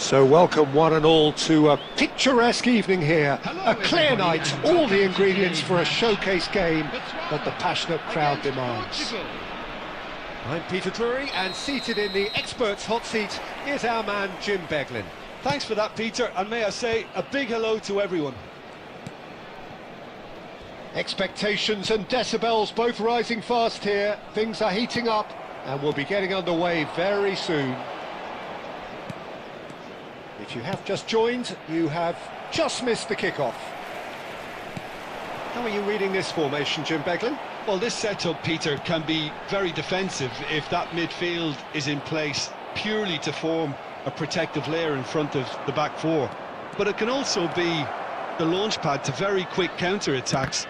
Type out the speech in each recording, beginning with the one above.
So welcome one and all to a picturesque evening here, a clear night, all the ingredients for a showcase game that the passionate crowd demands. I'm Peter Drury, and seated in the experts' hot seat is our man Jim Beglin. Thanks for that, Peter, and may I say a big hello to everyone. Expectations and decibels both rising fast here, things are heating up and we'll be getting underway very soon. If you have just joined, you have just missed the kickoff. How are you reading this formation, Jim Beglin? Well, this setup, Peter, can be very defensive if that midfield is in place purely to form a protective layer in front of the back four. But it can also be the launchpad to very quick counter-attacks.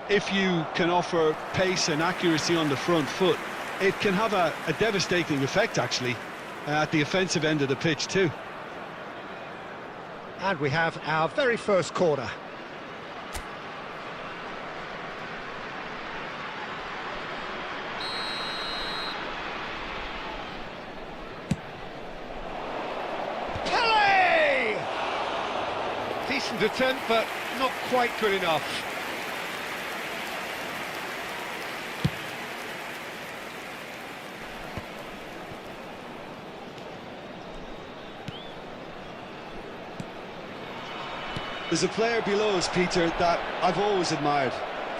If you can offer pace and accuracy on the front foot, it can have a devastating effect, actually, at the offensive end of the pitch too. And we have our very first corner. Pele! Decent attempt, but not quite good enough. There's a player below us, Peter, that I've always admired.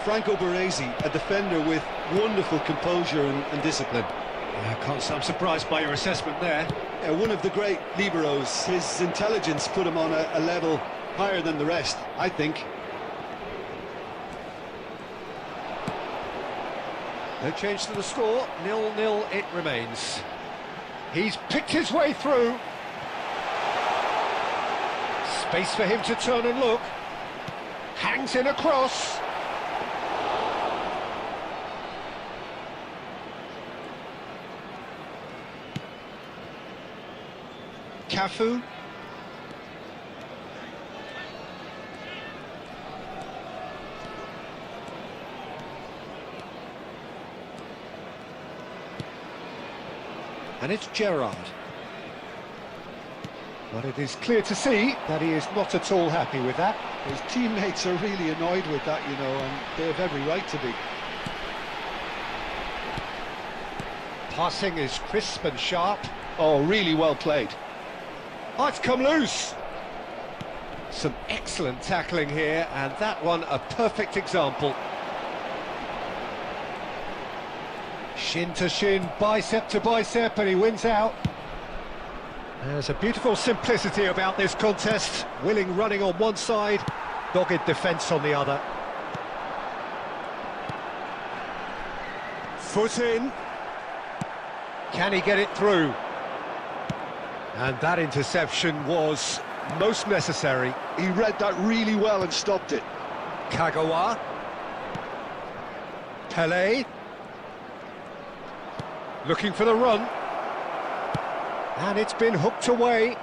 Franco Baresi, a defender with wonderful composure and discipline. Yeah, I can't say I'm surprised by your assessment there. Yeah, one of the great liberos. His intelligence put him on a level higher than the rest, I think. No change to the score, 0-0 it remains. He's picked his way through. Space for him to turn and look. Hangs in a cross. Cafu. And it's Gerrard. But it is clear to see that he is not at all happy with that. His teammates are really annoyed with that, you know, and they have every right to be. Passing is crisp and sharp. Oh, really well played. Oh, it's come loose. Some excellent tackling here, and that one a perfect example. Shin to shin, bicep to bicep, and he wins out. There's a beautiful simplicity about this contest. Willing running on one side, dogged defence on the other. Foot in. Can he get it through? And that interception was most necessary. He read that really well and stopped it. Kagawa. Pele. Looking for the run. And it's been hooked away.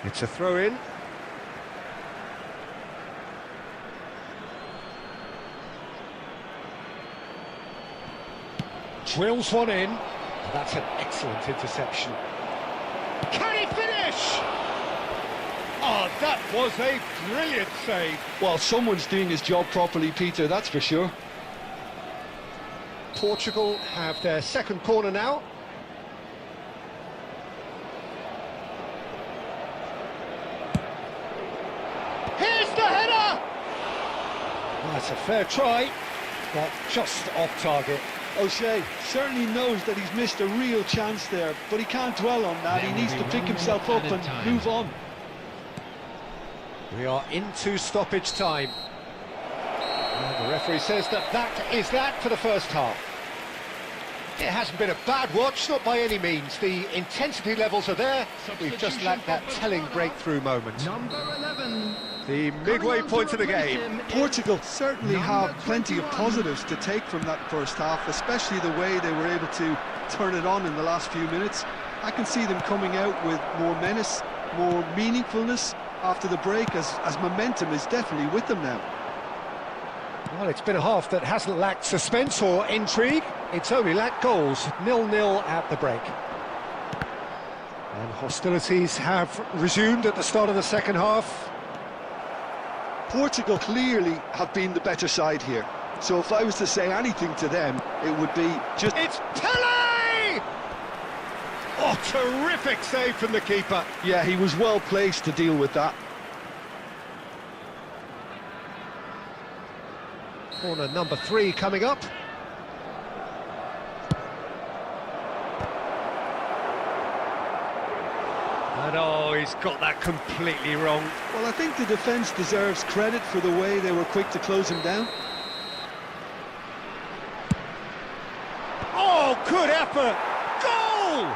It's a throw-in. Drills one in. That's an excellent interception. Can he finish? Oh, that was a brilliant save. Well, someone's doing his job properly, Peter, that's for sure. Portugal have their second corner now. That's a fair try, but just off target. O'Shea certainly knows that he's missed a real chance there, but he can't dwell on that. He needs to pick himself up and move on. We are into stoppage time. And the referee says that is that for the first half. It hasn't been a bad watch, not by any means. The intensity levels are there. We've just lacked that telling breakthrough moment. Number 11. The midway point of the game. Portugal certainly have plenty of positives to take from that first half, especially the way they were able to turn it on in the last few minutes. I can see them coming out with more menace, more meaningfulness after the break, as momentum is definitely with them now. Well, it's been a half that hasn't lacked suspense or intrigue. It's only lacked goals. 0-0 at the break. And Hostilities have resumed at the start of the second half. Portugal clearly have been the better side here. So if I was to say anything to them, it would be just... It's Pele! Oh, terrific save from the keeper. Yeah, he was well placed to deal with that. Corner number 3 coming up. And oh, he's got that completely wrong. Well, I think the defence deserves credit for the way they were quick to close him down. Oh, good effort! Goal!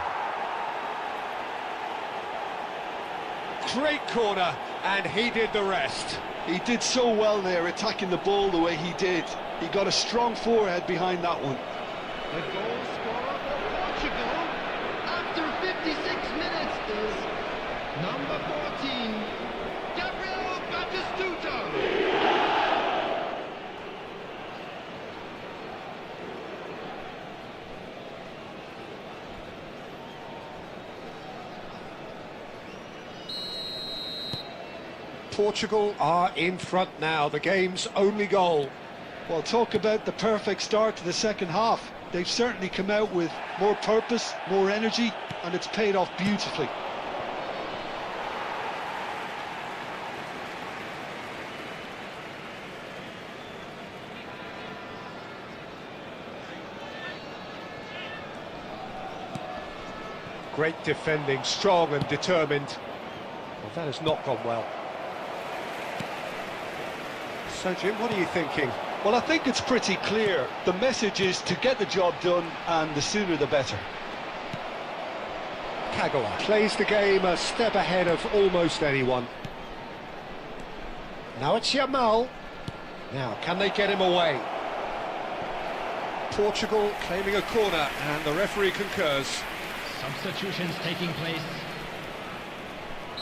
Great corner, and he did the rest. He did so well there, attacking the ball the way he did. He got a strong forehead behind that one. The goal scorer for Portugal after 56 minutes is number 14, Gabriel Batistuta. Portugal are in front now, the game's only goal. Well, talk about the perfect start to the second half. They've certainly come out with more purpose, more energy, and it's paid off beautifully. Great defending, strong and determined. Well, that has not gone well. So, Jim, what are you thinking? Well, I think it's pretty clear. The message is to get the job done, and the sooner the better. Kagawa plays the game a step ahead of almost anyone. Now it's Yamal. Now, can they get him away? Portugal claiming a corner, and the referee concurs. Substitutions taking place.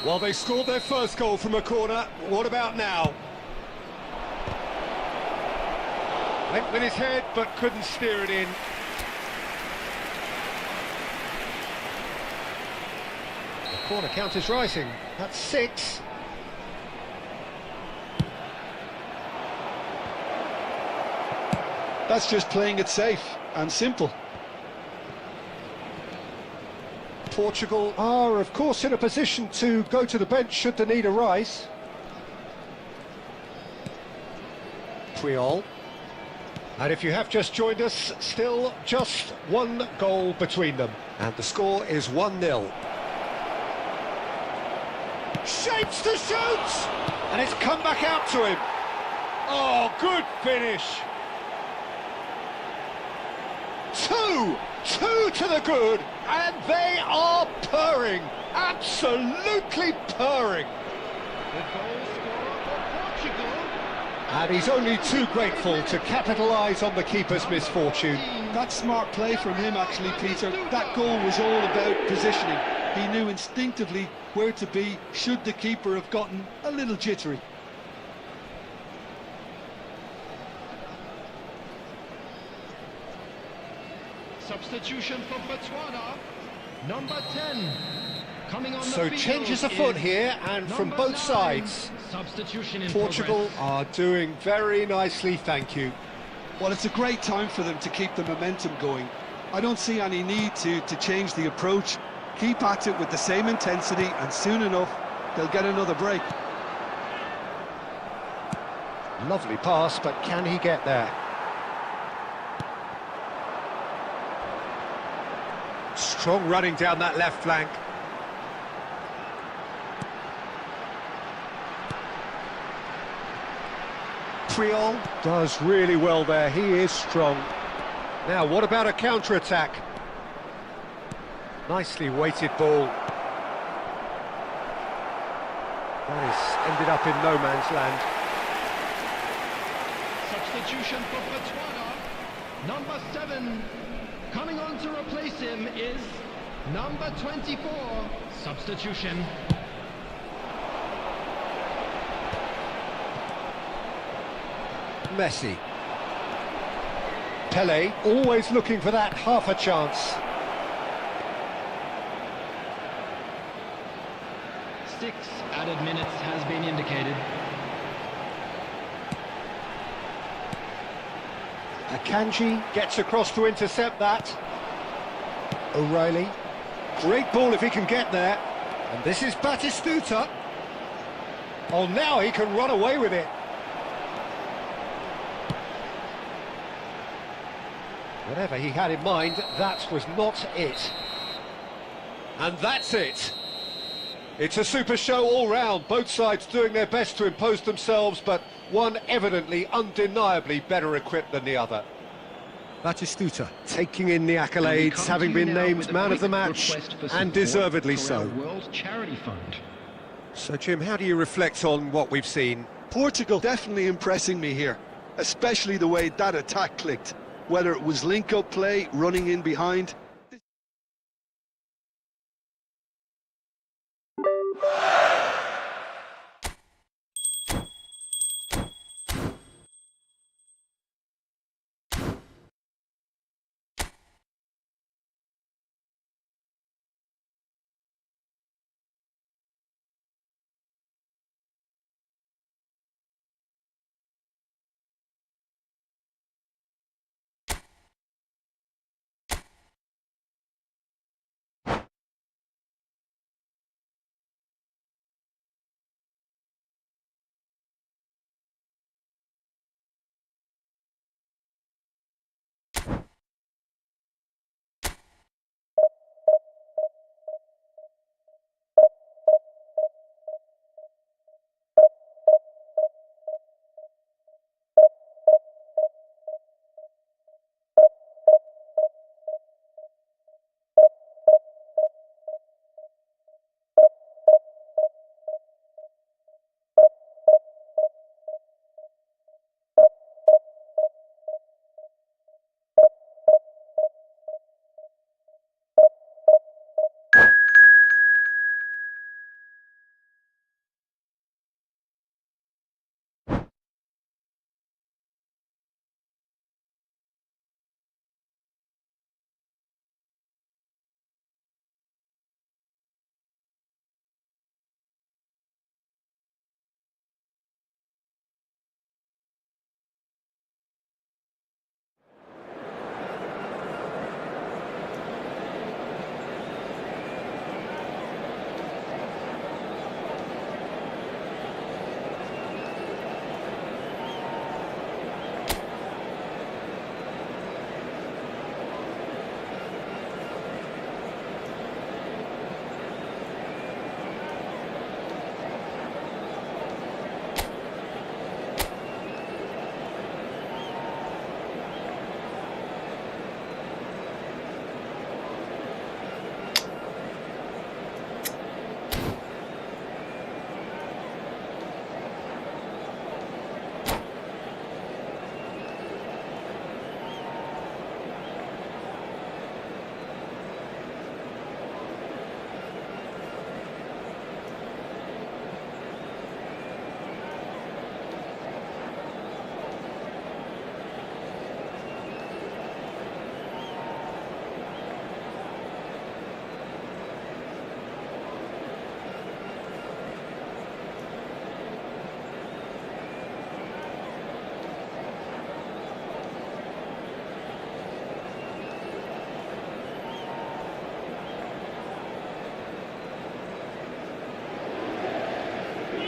Well, they scored their first goal from a corner. What about now? Went with his head, but couldn't steer it in. The corner count is rising. That's 6. That's just playing it safe and simple. Portugal are, of course, in a position to go to the bench should the need arise. Puyol. And if you have just joined us, still just one goal between them. And the score is 1-0. Shapes to shoot! And it's come back out to him. Oh, good finish. 2 to the good, and they are purring. Absolutely purring. The goal scorer for Portugal. And he's only too grateful to capitalise on the keeper's misfortune. That's smart play from him, actually, Peter. That goal was all about positioning. He knew instinctively where to be should the keeper have gotten a little jittery. Substitution for Botswana, number 10. Coming on So the field changes afoot is here, and from number both 9. sides. Substitution in Portugal progress. are doing very nicely, thank you. Well, it's a great time for them to keep the momentum going. I don't see any need to change the approach. Keep at it with the same intensity, and soon enough, they'll get another break. Lovely pass, but can he get there? Strong running down that left flank. Puyol does really well there, he is strong. Now, what about a counter-attack? Nicely weighted ball. That has ended up in no man's land. Substitution for Botswana, number 7. Coming on to replace him is number 24. Substitution. Messi. Pele, always looking for that half a chance. 6 added minutes has been indicated. Akanji gets across to intercept that. O'Reilly. Great ball if he can get there. And this is Batistuta. Oh, now he can run away with it. Whatever he had in mind, that was not it. And that's it. It's a super show all round, both sides doing their best to impose themselves, but one evidently, undeniably better equipped than the other. Batistuta taking in the accolades, having been named man of the match, and deservedly so. World Charity Fund. So Jim, how do you reflect on what we've seen? Portugal definitely impressing me here, especially the way that attack clicked. Whether it was link-up play, running in behind.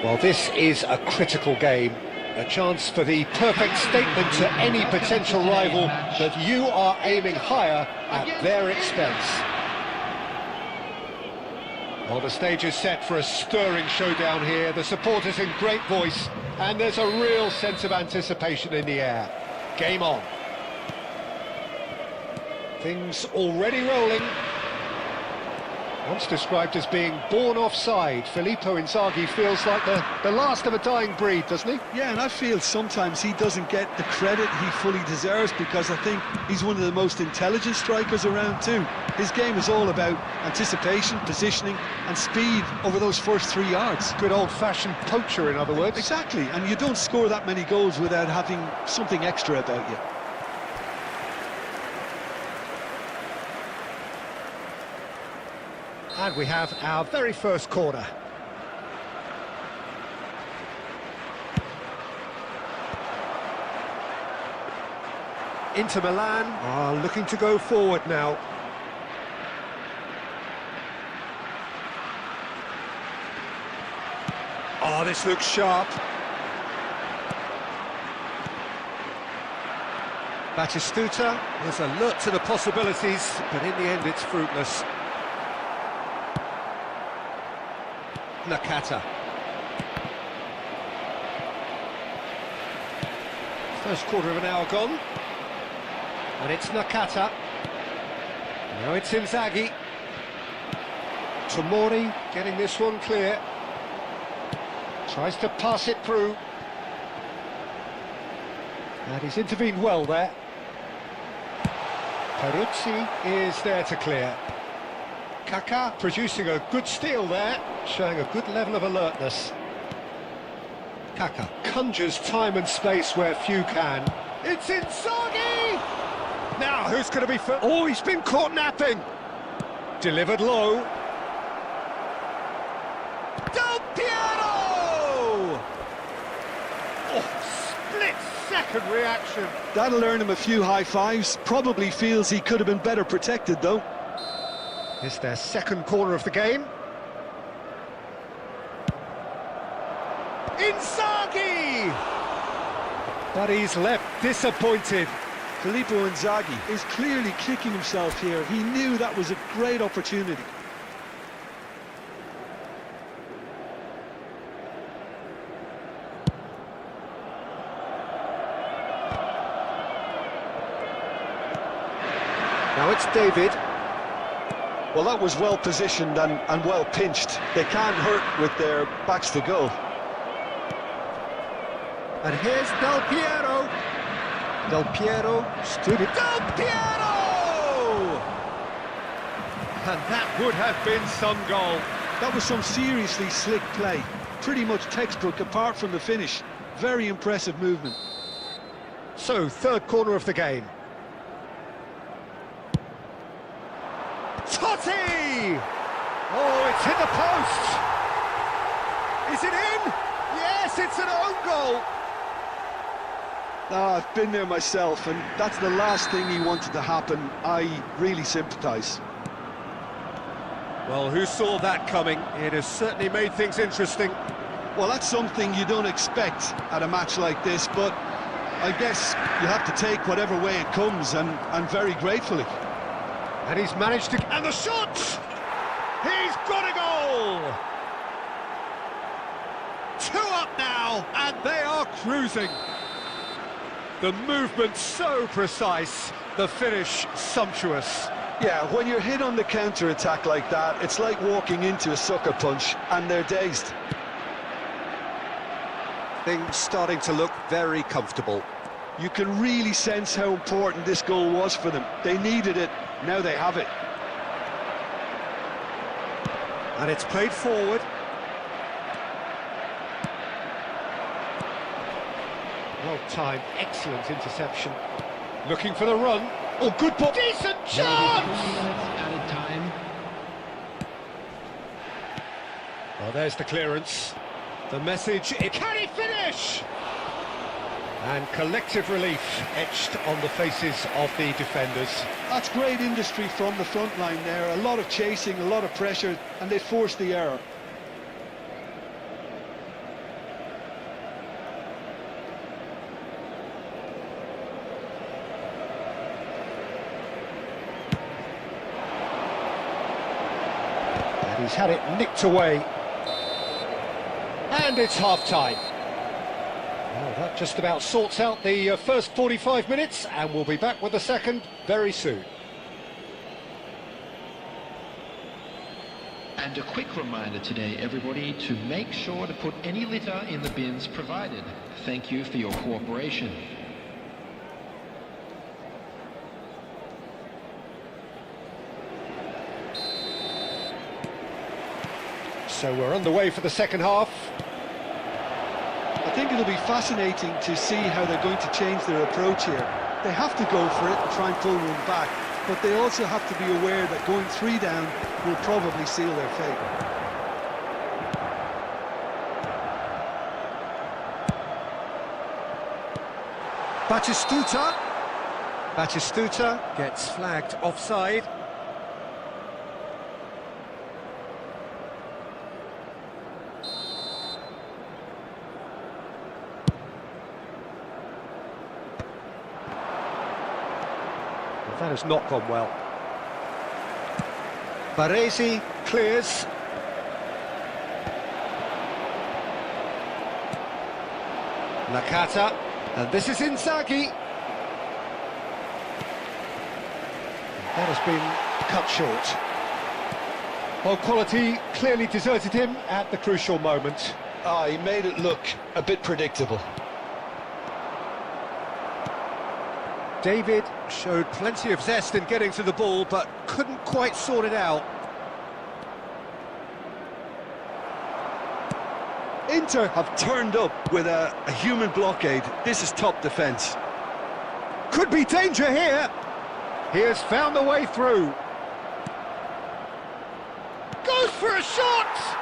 Well, this is a critical game, a chance for the perfect statement to any potential rival that you are aiming higher at their expense. Well, the stage is set for a stirring showdown here, the supporters in great voice, and there's a real sense of anticipation in the air. Game on. Things already rolling. Once described as being born offside, Filippo Inzaghi feels like the last of a dying breed, doesn't he? Yeah, and I feel sometimes he doesn't get the credit he fully deserves, because I think he's one of the most intelligent strikers around too. His game is all about anticipation, positioning and speed over those first 3 yards. Good old-fashioned poacher, in other words. Exactly, and you don't score that many goals without having something extra about you. And we have our very first corner. Inter Milan are looking to go forward now. Oh, this looks sharp. Batistuta was alert to the possibilities, but in the end it's fruitless. Nakata. First quarter of an hour gone. And it's Nakata. Now it's Inzaghi. Tomori getting this one clear. Tries to pass it through. And he's intervened well there. Peruzzi is there to clear. Kaká producing a good steal there, showing a good level of alertness. Kaká conjures time and space where few can. It's Inzaghi! Now, who's going to be first? Oh, he's been caught napping. Delivered low. Del Piero! Oh, split-second reaction. That'll earn him a few high fives. Probably feels he could have been better protected, though. It's their second corner of the game. Inzaghi! But he's left disappointed. Filippo Inzaghi is clearly kicking himself here. He knew that was a great opportunity. Now it's David. Well, that was well positioned and well pinched. They can't hurt with their backs to goal. And here's Del Piero. Del Piero stood it. Del Piero! And that would have been some goal. That was some seriously slick play. Pretty much textbook apart from the finish. Very impressive movement. So, third corner of the game. Totti! Oh, it's hit the post! Is it in? Yes, it's an own goal! I've been there myself, and that's the last thing he wanted to happen. I really sympathise. Well, who saw that coming? It has certainly made things interesting. Well, that's something you don't expect at a match like this, but I guess you have to take whatever way it comes, and very gratefully. And he's managed to... And the shot! He's got a goal! 2 up now, and they are cruising. The movement so precise, the finish sumptuous. Yeah, when you're hit on the counter-attack like that, it's like walking into a sucker punch, and they're dazed. Things starting to look very comfortable. You can really sense how important this goal was for them. They needed it, now they have it. And it's played forward. Well timed, excellent interception. Looking for the run. Oh, good ball. Decent chance! Added time. Well, there's the clearance. The message, can he finish? And collective relief etched on the faces of the defenders. That's great industry from the front line there. A lot of chasing, a lot of pressure, and they forced the error. And he's had it nicked away. And it's half-time. Well, that just about sorts out the first 45 minutes, and we'll be back with the second very soon. And a quick reminder today, everybody, to make sure to put any litter in the bins provided. Thank you for your cooperation. So we're underway for the second half. I think it'll be fascinating to see how they're going to change their approach here. They have to go for it and try and pull one back, but they also have to be aware that going 3 down will probably seal their fate. Batistuta. Batistuta gets flagged offside. That has not gone well. Baresi clears. Nakata, and this is Inzaghi. That has been cut short. Well, quality clearly deserted him at the crucial moment. He made it look a bit predictable. David showed plenty of zest in getting to the ball, but couldn't quite sort it out. Inter have turned up with a human blockade. This is top defence. Could be danger here. He has found the way through. Goes for a shot!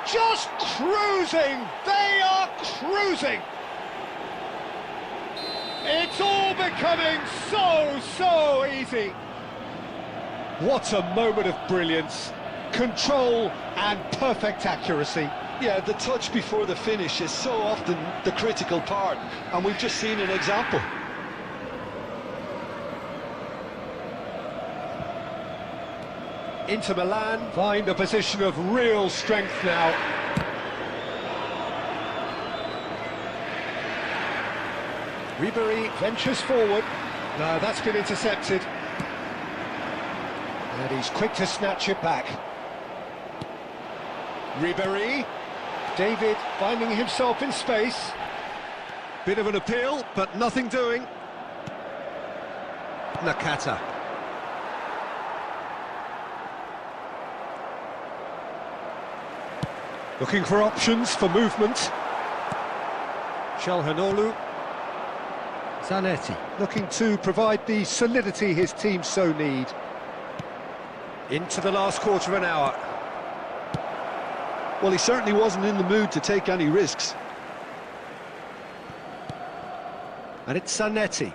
Just cruising! They are cruising! It's all becoming so easy. What a moment of brilliance. Control and perfect accuracy. Yeah, the touch before the finish is so often the critical part, and we've just seen an example. Inter Milan find a position of real strength now. Ribery ventures forward. No, that's been intercepted. And he's quick to snatch it back. Ribery. David finding himself in space. Bit of an appeal, but nothing doing. Nakata. Looking for options for movement. Çalhanoğlu. Zanetti looking to provide the solidity his team so need. Into the last quarter of an hour. Well, he certainly wasn't in the mood to take any risks. And it's Zanetti.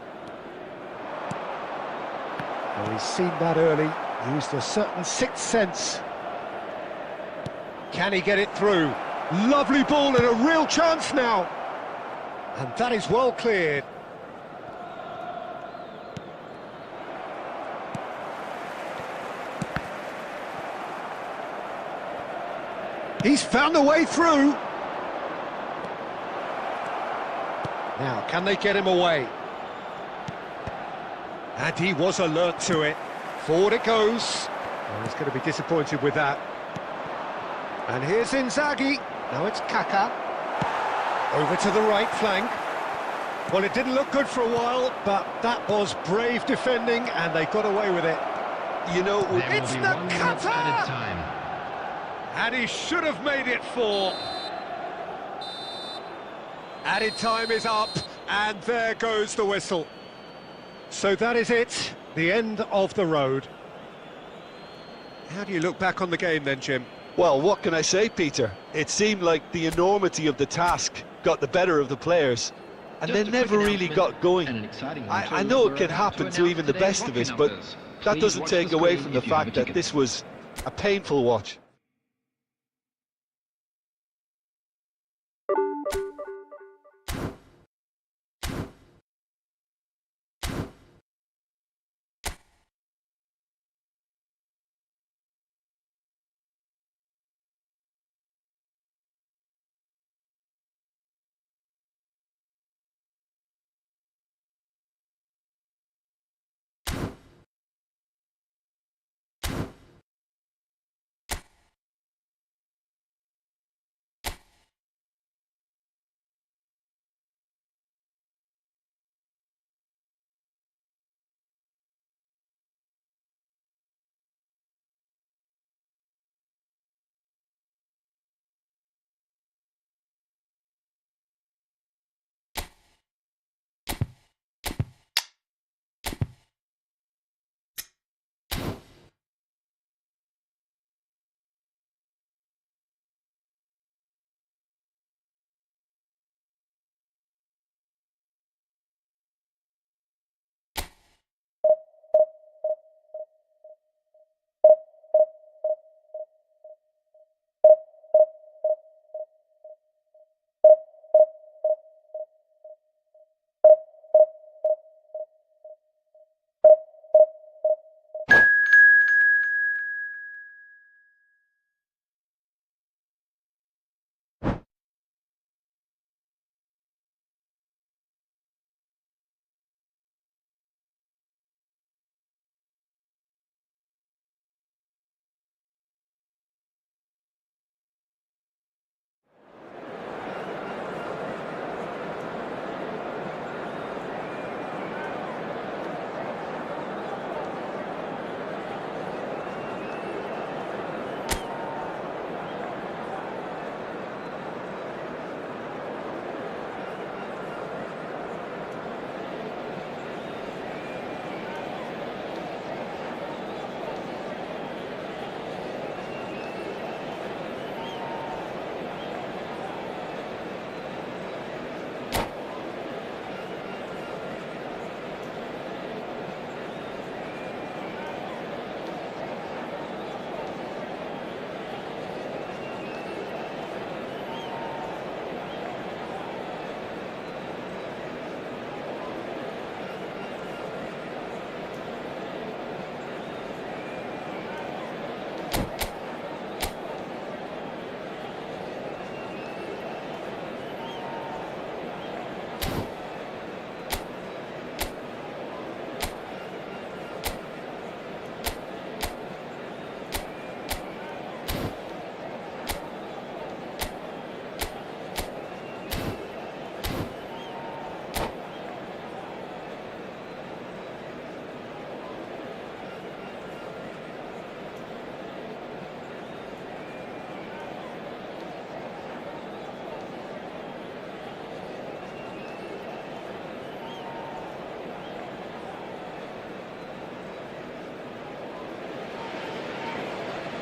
Well, he's seen that early, used a certain sixth sense. Can he get it through? Lovely ball and a real chance now. And that is well cleared. He's found a way through. Now, can they get him away? And he was alert to it. Forward it goes. Oh, he's going to be disappointed with that. And here's Inzaghi. Now it's Kaká. Over to the right flank. Well, it didn't look good for a while, but that was brave defending, and they got away with it. You know, it's Nakata! And he should have made it 4. Added time is up, and there goes the whistle. So that is it, the end of the road. How do you look back on the game then, Jim? well, what can I say, Peter? It seemed like the enormity of the task got the better of the players, and they never really got going. I know it can happen to even the best of us, but that doesn't take away from the fact that this was a painful watch.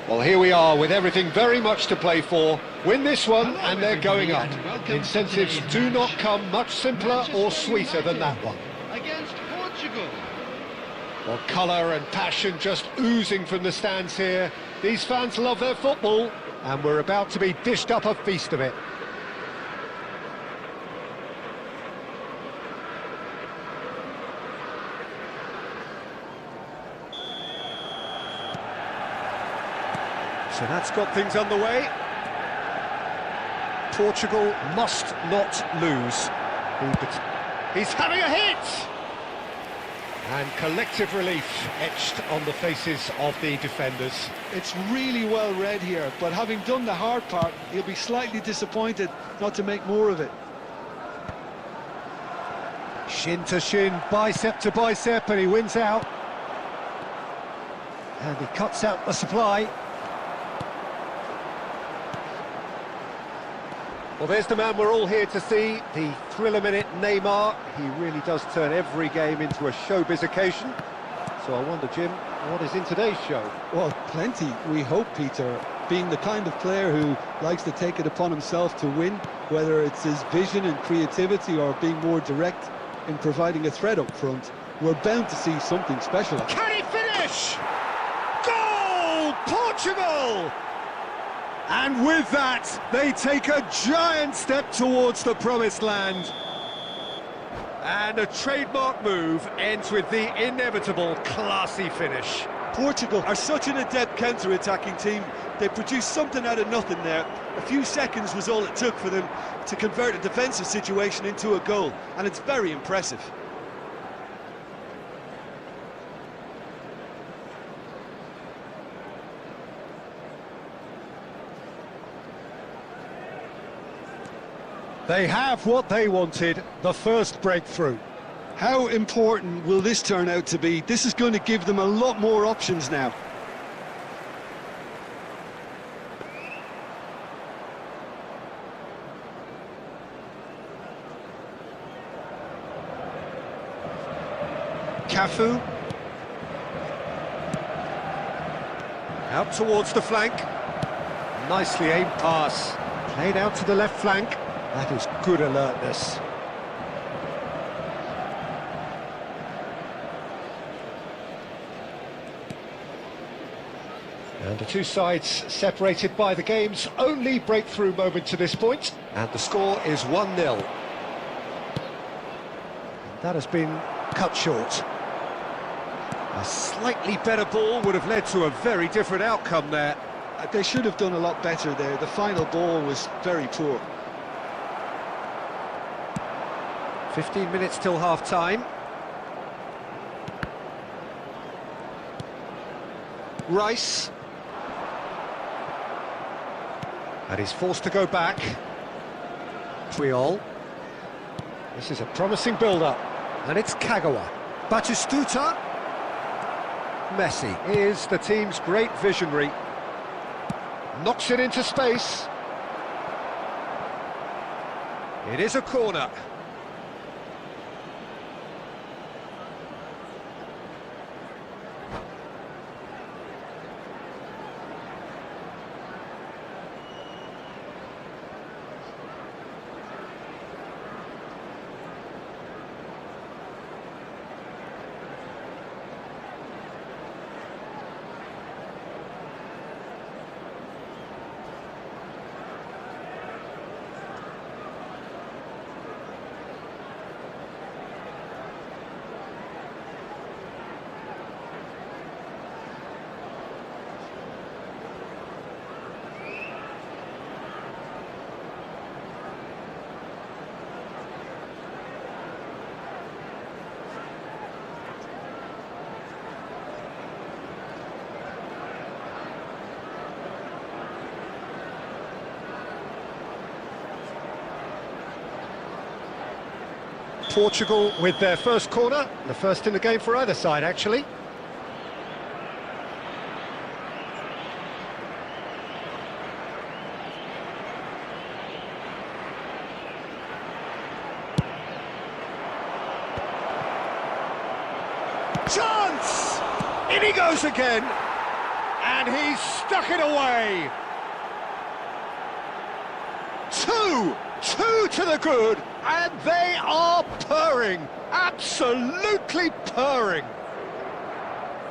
Well, here we are with everything very much to play for. Win this one Hello, and they're going up. everybody, and welcome Incentives to today's do not match. come much simpler or sweeter than that one. Against Portugal. Well, colour and passion just oozing from the stands here. These fans love their football, and we're about to be dished up a feast of it. So that's got things underway. Portugal must not lose. He's having a hit! And collective relief etched on the faces of the defenders. It's really well read here, but having done the hard part, he'll be slightly disappointed not to make more of it. Shin to shin, bicep to bicep, and he wins out. And he cuts out the supply. Well, there's the man we're all here to see, the thriller-minute Neymar. He really does turn every game into a showbiz occasion. So I wonder, Jim, what is in today's show? Well, plenty, we hope, Peter. Being the kind of player who likes to take it upon himself to win, whether it's his vision and creativity or being more direct in providing a threat up front, we're bound to see something special. Can he finish? Goal! Portugal! And with that, they take a giant step towards the promised land. And a trademark move ends with the inevitable classy finish. Portugal are such an adept counter-attacking team. They produced something out of nothing there. A few seconds was all it took for them to convert a defensive situation into a goal, and it's very impressive. They have what they wanted, the first breakthrough. How important will this turn out to be? This is going to give them a lot more options now. Cafu. Out towards the flank. Nicely aimed pass. Played out to the left flank. That is good alertness. And the two sides separated by the game's only breakthrough moment to this point. And the score is 1-0. That has been cut short. A slightly better ball would have led to a very different outcome there. They should have done a lot better there. The final ball was very poor. 15 minutes till half-time. Rice. And he's forced to go back. Puyol. This is a promising build-up. And it's Kagawa. Batistuta. Messi is the team's great visionary. Knocks it into space. It is a corner. Portugal with their first corner, the first in the game for either side, actually. Chance! In he goes again! And he's stuck it away. Two to the good, and they are purring, absolutely purring.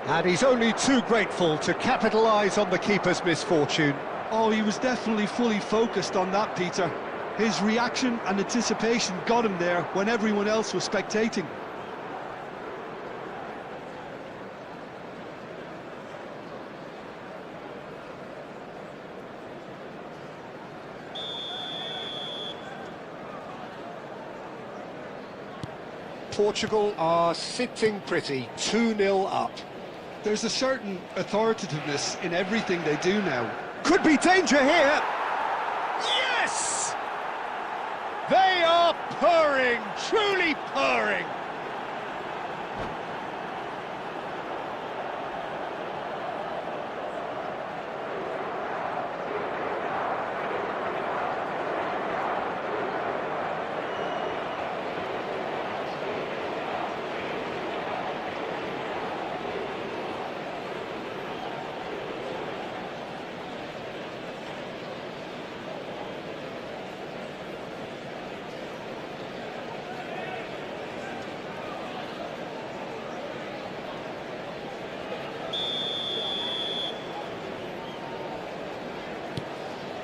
And he's only too grateful to capitalise on the keeper's misfortune. Oh, he was definitely fully focused on that, Peter. His reaction and anticipation got him there when everyone else was spectating. Portugal are sitting pretty, 2-0 up. There's a certain authoritativeness in everything they do now. Could be danger here. Yes! They are purring, truly purring.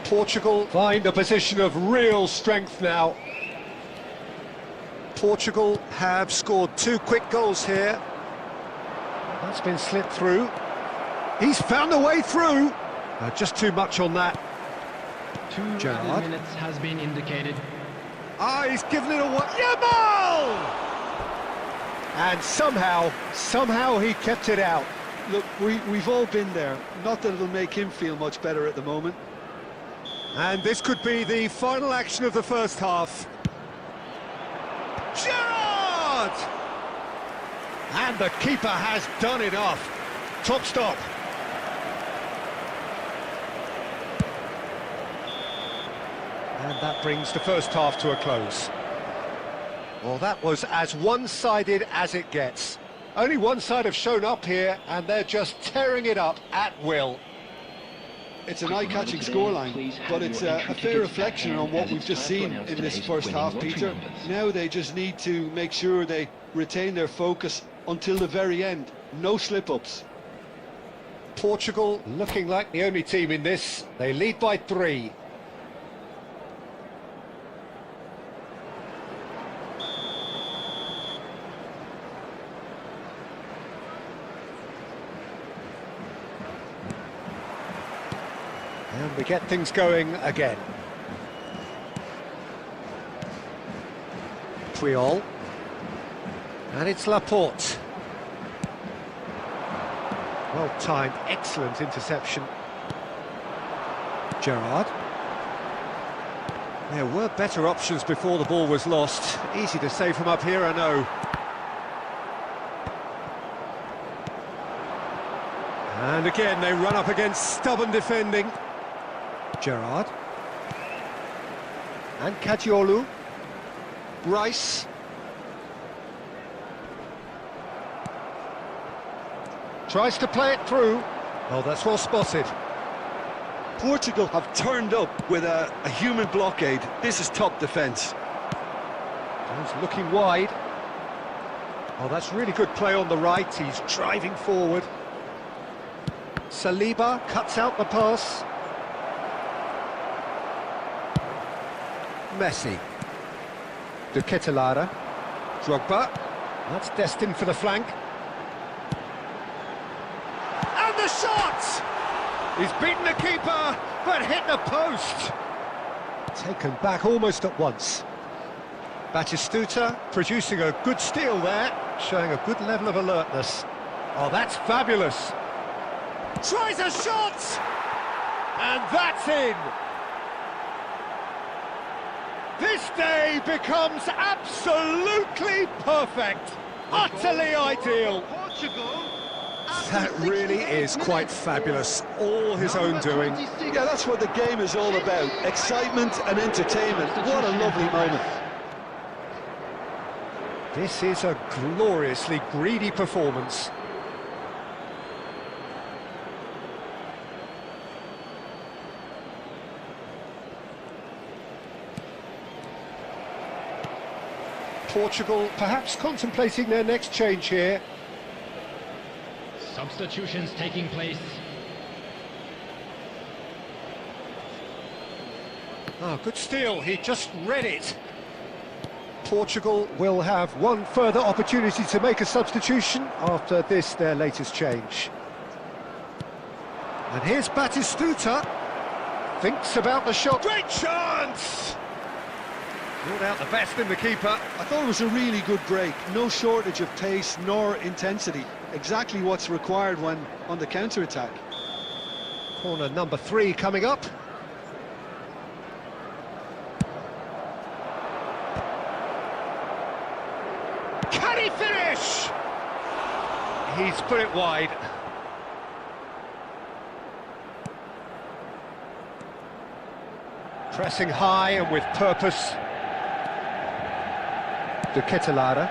Portugal find a position of real strength now. Portugal have scored 2 quick goals here. That's been slipped through. He's found a way through. Just too much on that. 2 added minutes has been indicated. He's given it away. Yamal! And somehow he kept it out. Look, we've all been there. Not that it'll make him feel much better at the moment. And this could be the final action of the first half. Gerrard! And the keeper has done enough. Top stop. And that brings the first half to a close. Well, that was as one-sided as it gets. Only one side have shown up here, and they're just tearing it up at will. It's an eye-catching scoreline, but it's a fair reflection on what we've just seen in this first half, Peter. Now they just need to make sure they retain their focus until the very end. No slip-ups. Portugal looking like the only team in this. They lead by 3. And we get things going again. Puyol. And it's Laporte. Well timed, excellent interception. Gerrard. There were better options before the ball was lost. Easy to say from up here, I know. And again, they run up against stubborn defending. Gerrard. And Katiolu. Rice. Tries to play it through. Oh, that's well spotted. Portugal have turned up with a human blockade. This is top defence. He's looking wide. Oh, that's really good play on the right. He's driving forward. Saliba cuts out the pass. Messi. De Ketelaere. Drogba. That's destined for the flank. And the shot! He's beaten the keeper, but hit the post. Taken back almost at once. Batistuta producing a good steal there, showing a good level of alertness. Oh, that's fabulous. Tries a shot! And that's in! This day becomes absolutely perfect, utterly ideal. That really is quite fabulous, all his own doing. Yeah, that's what the game is all about, excitement and entertainment. What a lovely moment. This is a gloriously greedy performance. Portugal perhaps contemplating their next change here. Substitutions taking place. Oh, good steal, he just read it. Portugal will have one further opportunity to make a substitution after this, their latest change. And here's Batistuta. Thinks about the shot. Great chance! Ruled out the best in the keeper. I thought it was a really good break. No shortage of pace nor intensity. Exactly what's required when on the counter-attack. Corner number 3 coming up. Can he finish? He's put it wide. Pressing high and with purpose. De Ketelare.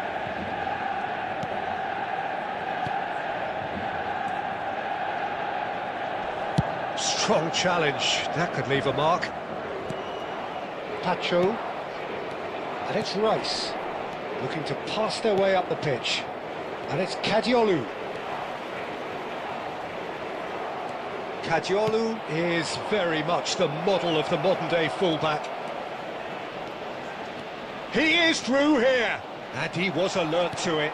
Strong challenge. That could leave a mark. Pacho. And it's Rice. Looking to pass their way up the pitch. And it's Kadiolu. Kadiolu is very much the model of the modern-day fullback. He is through here, and he was alert to it.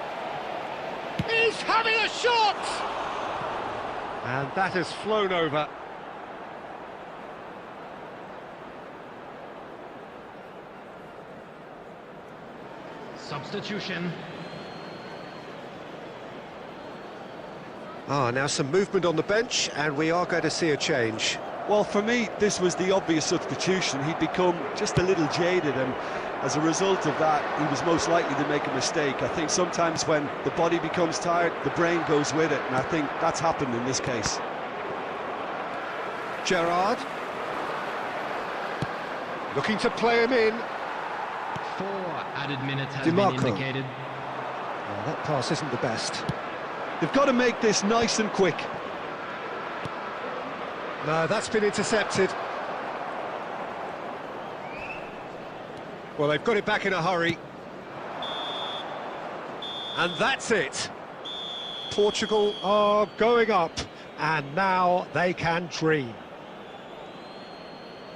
He's having a shot! And that has flown over. Substitution. Now some movement on the bench, and we are going to see a change. Well, for me, this was the obvious substitution. He'd become just a little jaded, and as a result of that, he was most likely to make a mistake. I think sometimes when the body becomes tired, the brain goes with it, and I think that's happened in this case. Gerrard. Looking to play him in. 4 added minutes has DiMarco. been indicated. Well, that pass isn't the best. They've got to make this nice and quick. No, that's been intercepted. Well, they've got it back in a hurry. And that's it. Portugal are going up, and now they can dream.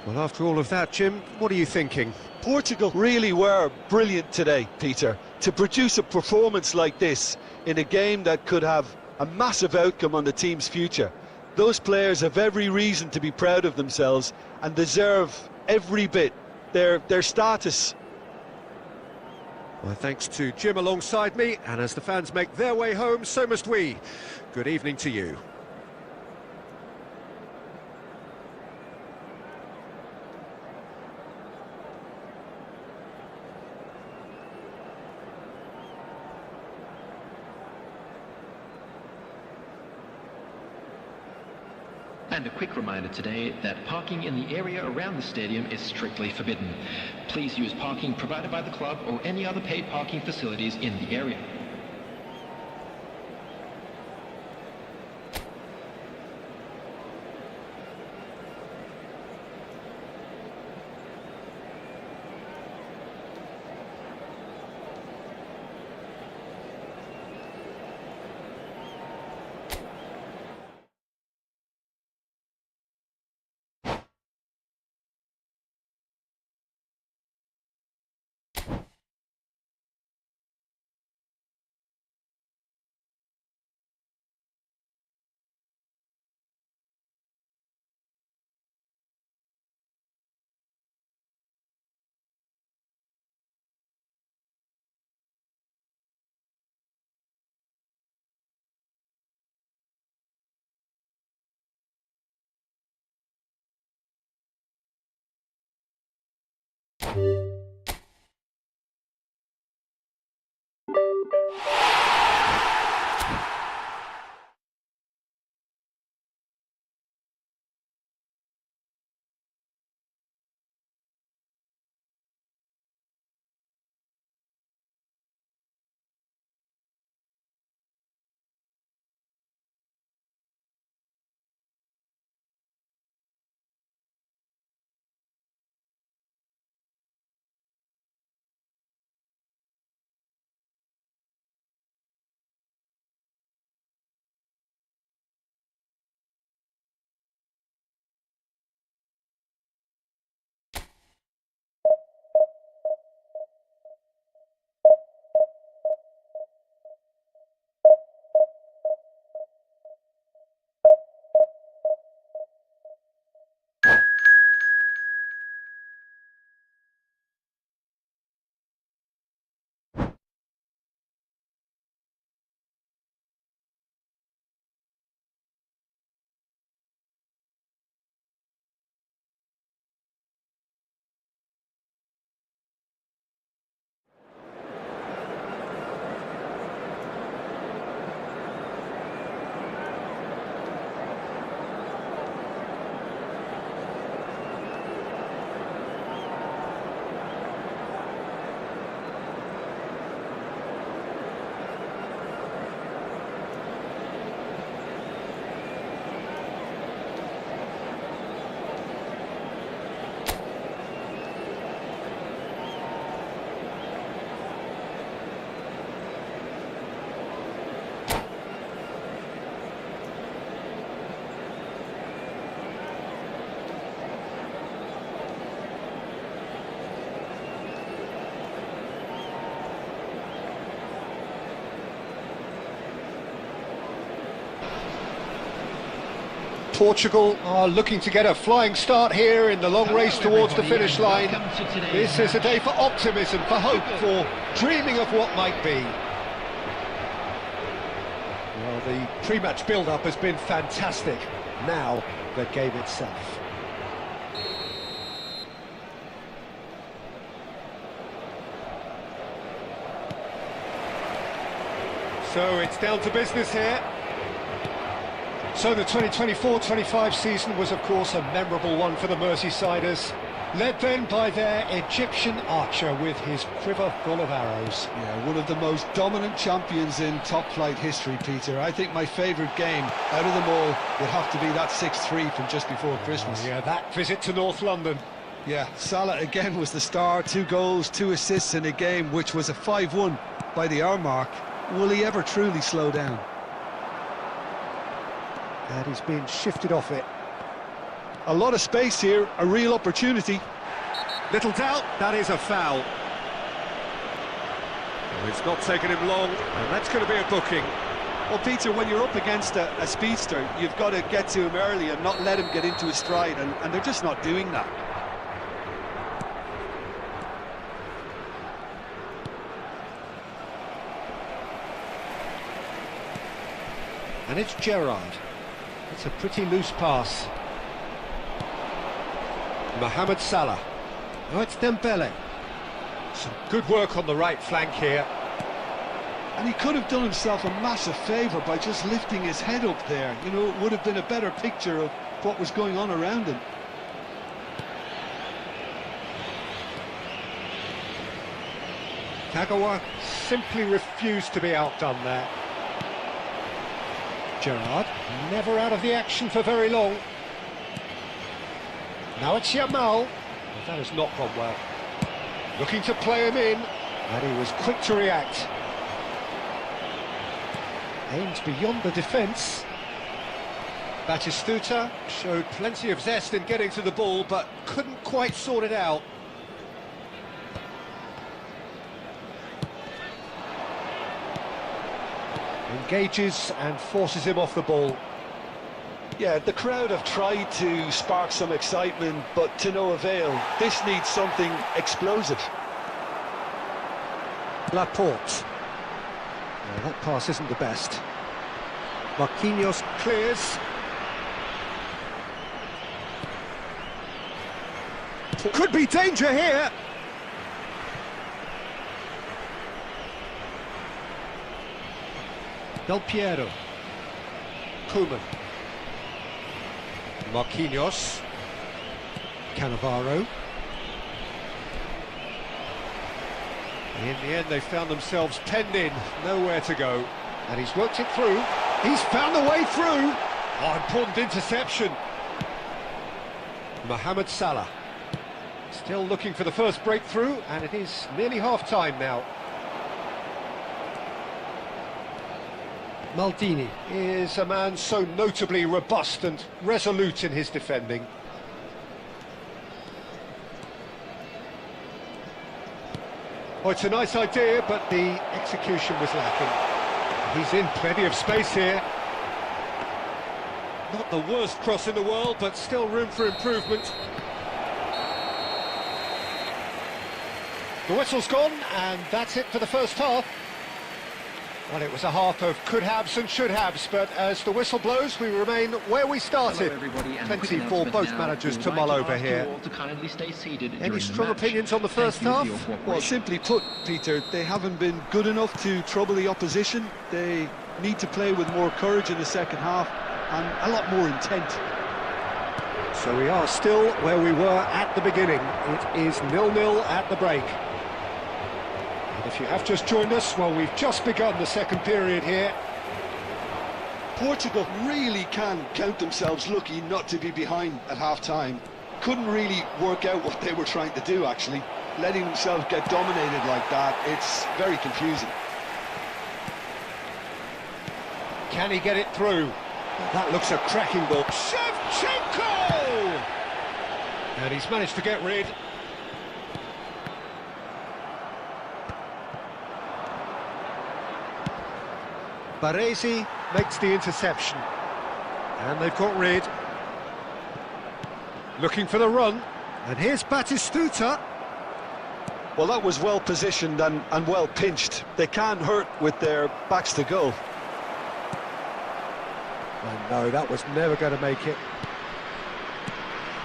Well, after all of that, Jim, what are you thinking? Portugal really were brilliant today, Peter. To produce a performance like this in a game that could have a massive outcome on the team's future. Those players have every reason to be proud of themselves and deserve every bit their status. Well, thanks to Jim alongside me, and as the fans make their way home, so must we. Good evening to you. And a quick reminder today that parking in the area around the stadium is strictly forbidden. Please use parking provided by the club or any other paid parking facilities in the area. Portugal are looking to get a flying start here in the long race towards the finish line. This is a day for optimism, for hope, for dreaming of what might be. Well, the pre-match build-up has been fantastic. Now, the game itself. So it's down to business here. So the 2024-25 season was of course a memorable one for the Merseysiders, led then by their Egyptian archer with his quiver full of arrows. Yeah, one of the most dominant champions in top-flight history, Peter. I think my favourite game out of them all would have to be that 6-3 from just before Christmas. Yeah, that visit to North London. Yeah, Salah again was the star, 2 goals, 2 assists in a game which was a 5-1 by the hour mark. Will he ever truly slow down? And he's been shifted off it. A lot of space here, a real opportunity. Little doubt, that is a foul. Well, it's not taken him long, and that's going to be a booking. Well, Peter, when you're up against a speedster, you've got to get to him early and not let him get into his stride, and they're just not doing that. And it's Gerrard. It's a pretty loose pass. Mohamed Salah. Oh, it's Dembele. Some good work on the right flank here. And he could have done himself a massive favour by just lifting his head up there. You know, it would have been a better picture of what was going on around him. Kagawa simply refused to be outdone there. Gerrard, never out of the action for very long. Now it's Yamal. That has not gone well. Looking to play him in, and he was quick to react. Aims beyond the defence. Batistuta showed plenty of zest in getting to the ball, but couldn't quite sort it out. Engages and forces him off the ball. Yeah, the crowd have tried to spark some excitement, but to no avail. This needs something explosive. Laporte. No, that pass isn't the best. Marquinhos clears. Could be danger here. Del Piero. Koeman. Marquinhos. Cannavaro. In the end, they found themselves penned in, nowhere to go. And he's worked it through. He's found the way through. Oh, important interception. Mohamed Salah. Still looking for the first breakthrough, and it is nearly half-time now. Maldini is a man so notably robust and resolute in his defending. Oh, it's a nice idea, but the execution was lacking. He's in plenty of space here. Not the worst cross in the world, but still room for improvement. The whistle's gone, and that's it for the first half. Well, it was a half of could-haves and should-haves, but as the whistle blows, we remain where we started. Plenty for both managers to mull over here. Any strong opinions on the first half? Well, simply put, Peter, they haven't been good enough to trouble the opposition. They need to play with more courage in the second half and a lot more intent. So we are still where we were at the beginning. It is 0-0 at the break. If you have just joined us, well, we've just begun the second period here. Portugal really can count themselves lucky not to be behind at half-time. Couldn't really work out what they were trying to do, actually. Letting themselves get dominated like that, it's very confusing. Can he get it through? That looks a cracking ball. Shevchenko! And he's managed to get rid. Baresi makes the interception, and they've got rid. Looking for the run. And here's Batistuta. Well, that was well positioned and well pinched. They can't hurt with their backs to goal. And no, that was never going to make it.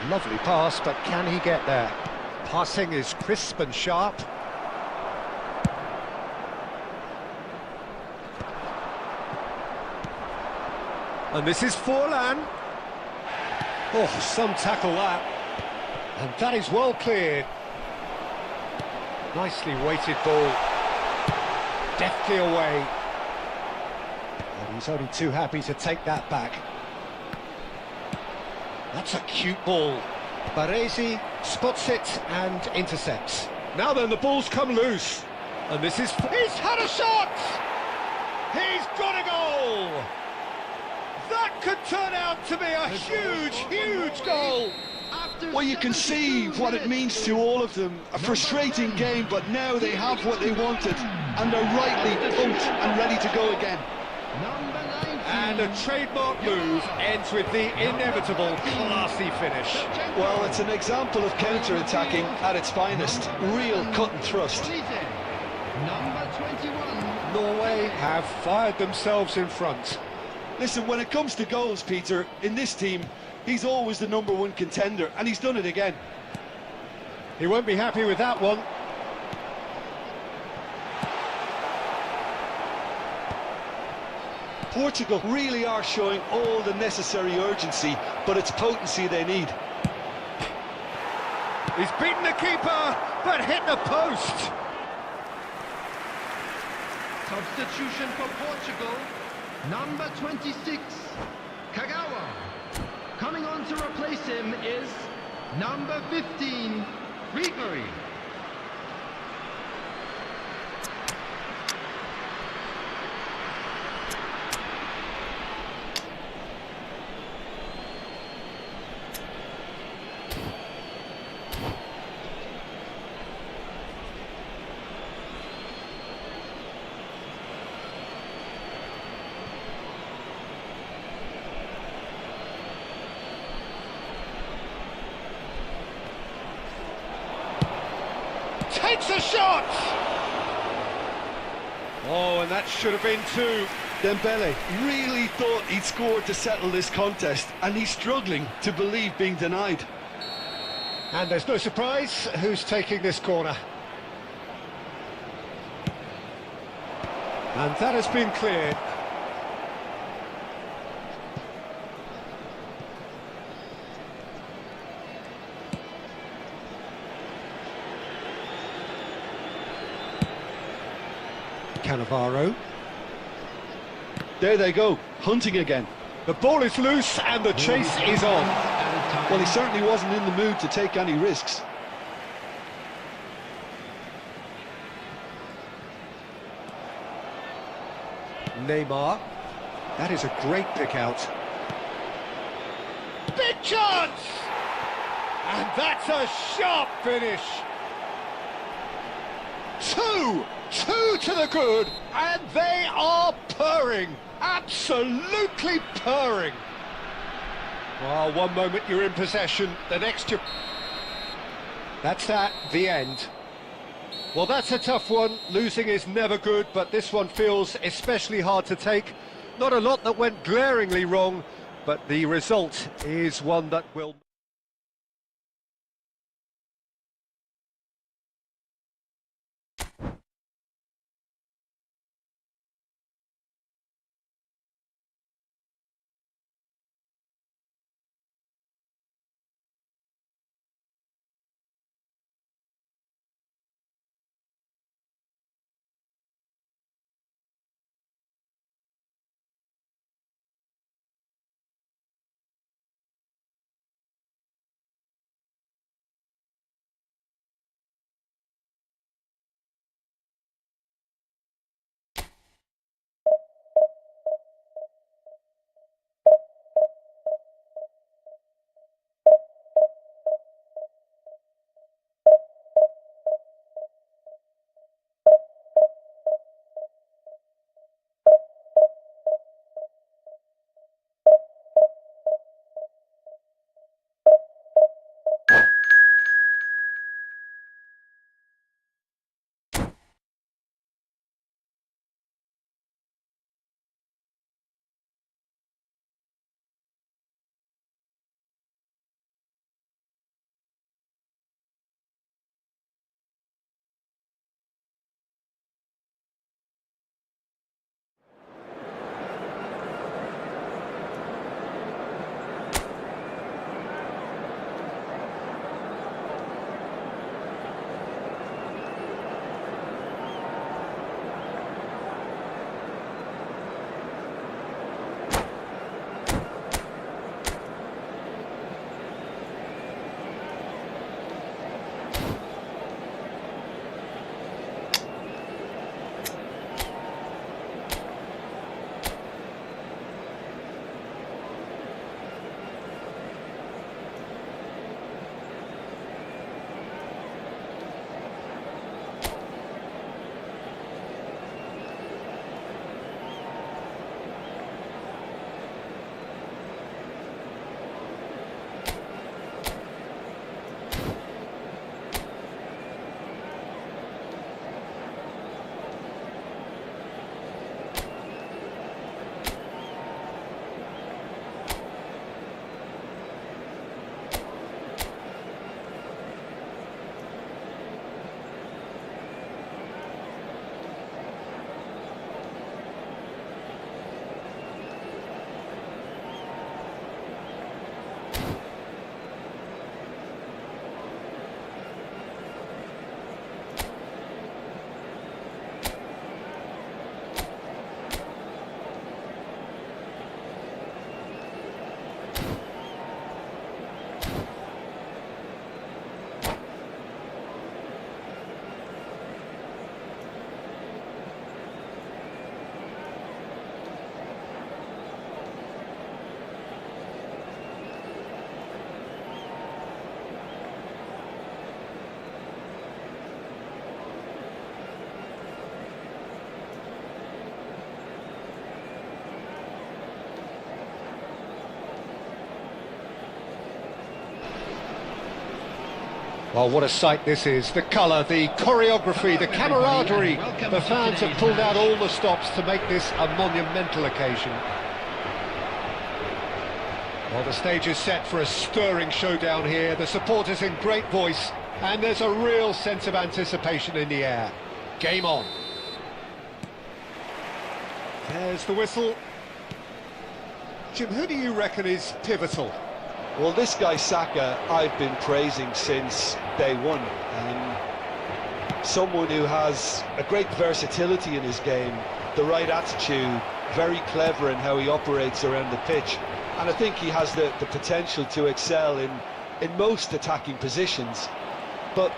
Lovely pass, but can he get there? Passing is crisp and sharp. And this is Forlan. Oh, some tackle that. And that is well cleared. Nicely weighted ball. Deftly away. And he's only too happy to take that back. That's a cute ball. Baresi spots it and intercepts. Now then, the ball's come loose. And this is... He's had a shot! He's got a goal! That could turn out to be a huge, huge goal! Well, you can see what it means to all of them. A frustrating game, but now they have what they wanted. And they're rightly pumped and ready to go again. And a trademark move ends with the inevitable classy finish. Well, it's an example of counter-attacking at its finest. Real cut and thrust. Number 21. Norway have fired themselves in front. Listen, when it comes to goals, Peter, in this team, he's always the #1 contender, and he's done it again. He won't be happy with that one. Portugal really are showing all the necessary urgency, but it's potency they need. He's beaten the keeper, but hit the post. Substitution for Portugal. Number 26, Kagawa. Coming on to replace him is number 15, Ribery. Takes a shot! Oh, and that should have been two. Dembele really thought he'd scored to settle this contest, and he's struggling to believe being denied. And there's no surprise who's taking this corner. And that has been cleared. Cannavaro. There they go, hunting again. The ball is loose and the chase is on. Well, he certainly wasn't in the mood to take any risks. Neymar. That is a great pick out. Big chance! And that's a sharp finish. Two to the good, and they are purring, absolutely purring. Well, one moment you're in possession, the next you... That's that, the end. Well, that's a tough one. Losing is never good, but this one feels especially hard to take. Not a lot that went glaringly wrong, but the result is one that will... Well, what a sight this is. The colour, the choreography, the camaraderie. The fans have pulled out all the stops to make this a monumental occasion. Well, the stage is set for a stirring showdown here. The supporters in great voice, and there's a real sense of anticipation in the air. Game on. There's the whistle. Jim, who do you reckon is pivotal? Well, this guy Saka, I've been praising since day one. Someone who has a great versatility in his game, the right attitude, very clever in how he operates around the pitch. And I think he has the potential to excel in most attacking positions. But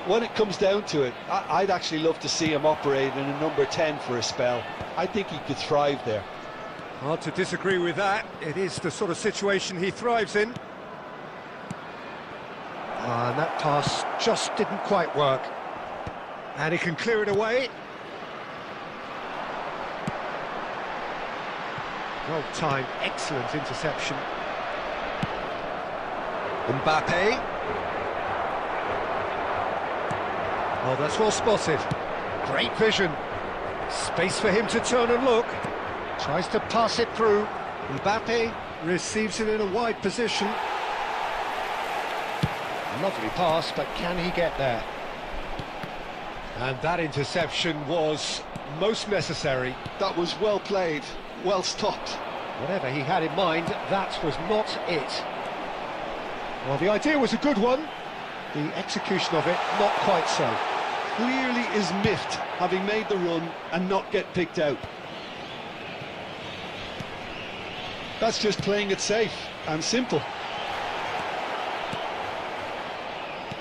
when it comes down to it, I'd actually love to see him operate in a number 10 for a spell. I think he could thrive there. Hard to disagree with that. It is the sort of situation he thrives in. And that pass just didn't quite work. And he can clear it away. Well timed, excellent interception. Mbappe. Oh, that's well spotted. Great vision. Space for him to turn and look. Tries to pass it through. Mbappe receives it in a wide position. Lovely pass, but can he get there? And that interception was most necessary. That was well played, well stopped. Whatever he had in mind, that was not it. Well, the idea was a good one. The execution of it, not quite so. Clearly is miffed, having made the run and not get picked out. That's just playing it safe and simple.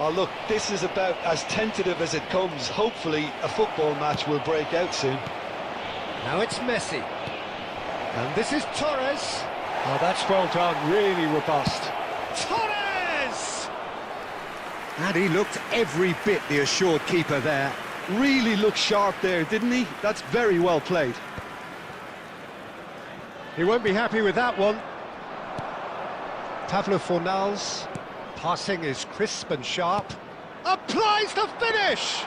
Oh look, this is about as tentative as it comes. Hopefully a football match will break out soon. Now it's Messi. And this is Torres. Oh, that's well done, really robust. Torres! And he looked every bit the assured keeper there. Really looked sharp there, didn't he? That's very well played. He won't be happy with that one. Pablo Fornals. Passing is crisp and sharp. Applies the finish!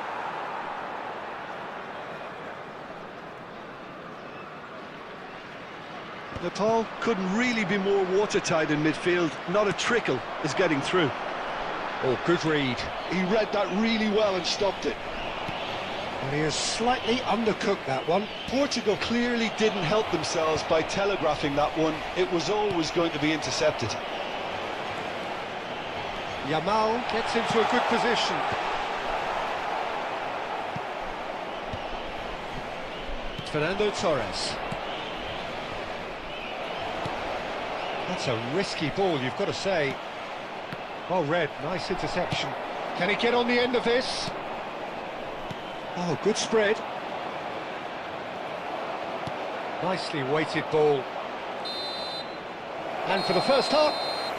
Nepal couldn't really be more watertight in midfield. Not a trickle is getting through. Oh, good read. He read that really well and stopped it. And he has slightly undercooked that one. Portugal clearly didn't help themselves by telegraphing that one. It was always going to be intercepted. Yamal gets into a good position. Fernando Torres. That's a risky ball, you've got to say. Well read, nice interception. Can he get on the end of this? Oh, good spread. Nicely weighted ball. And for the first half,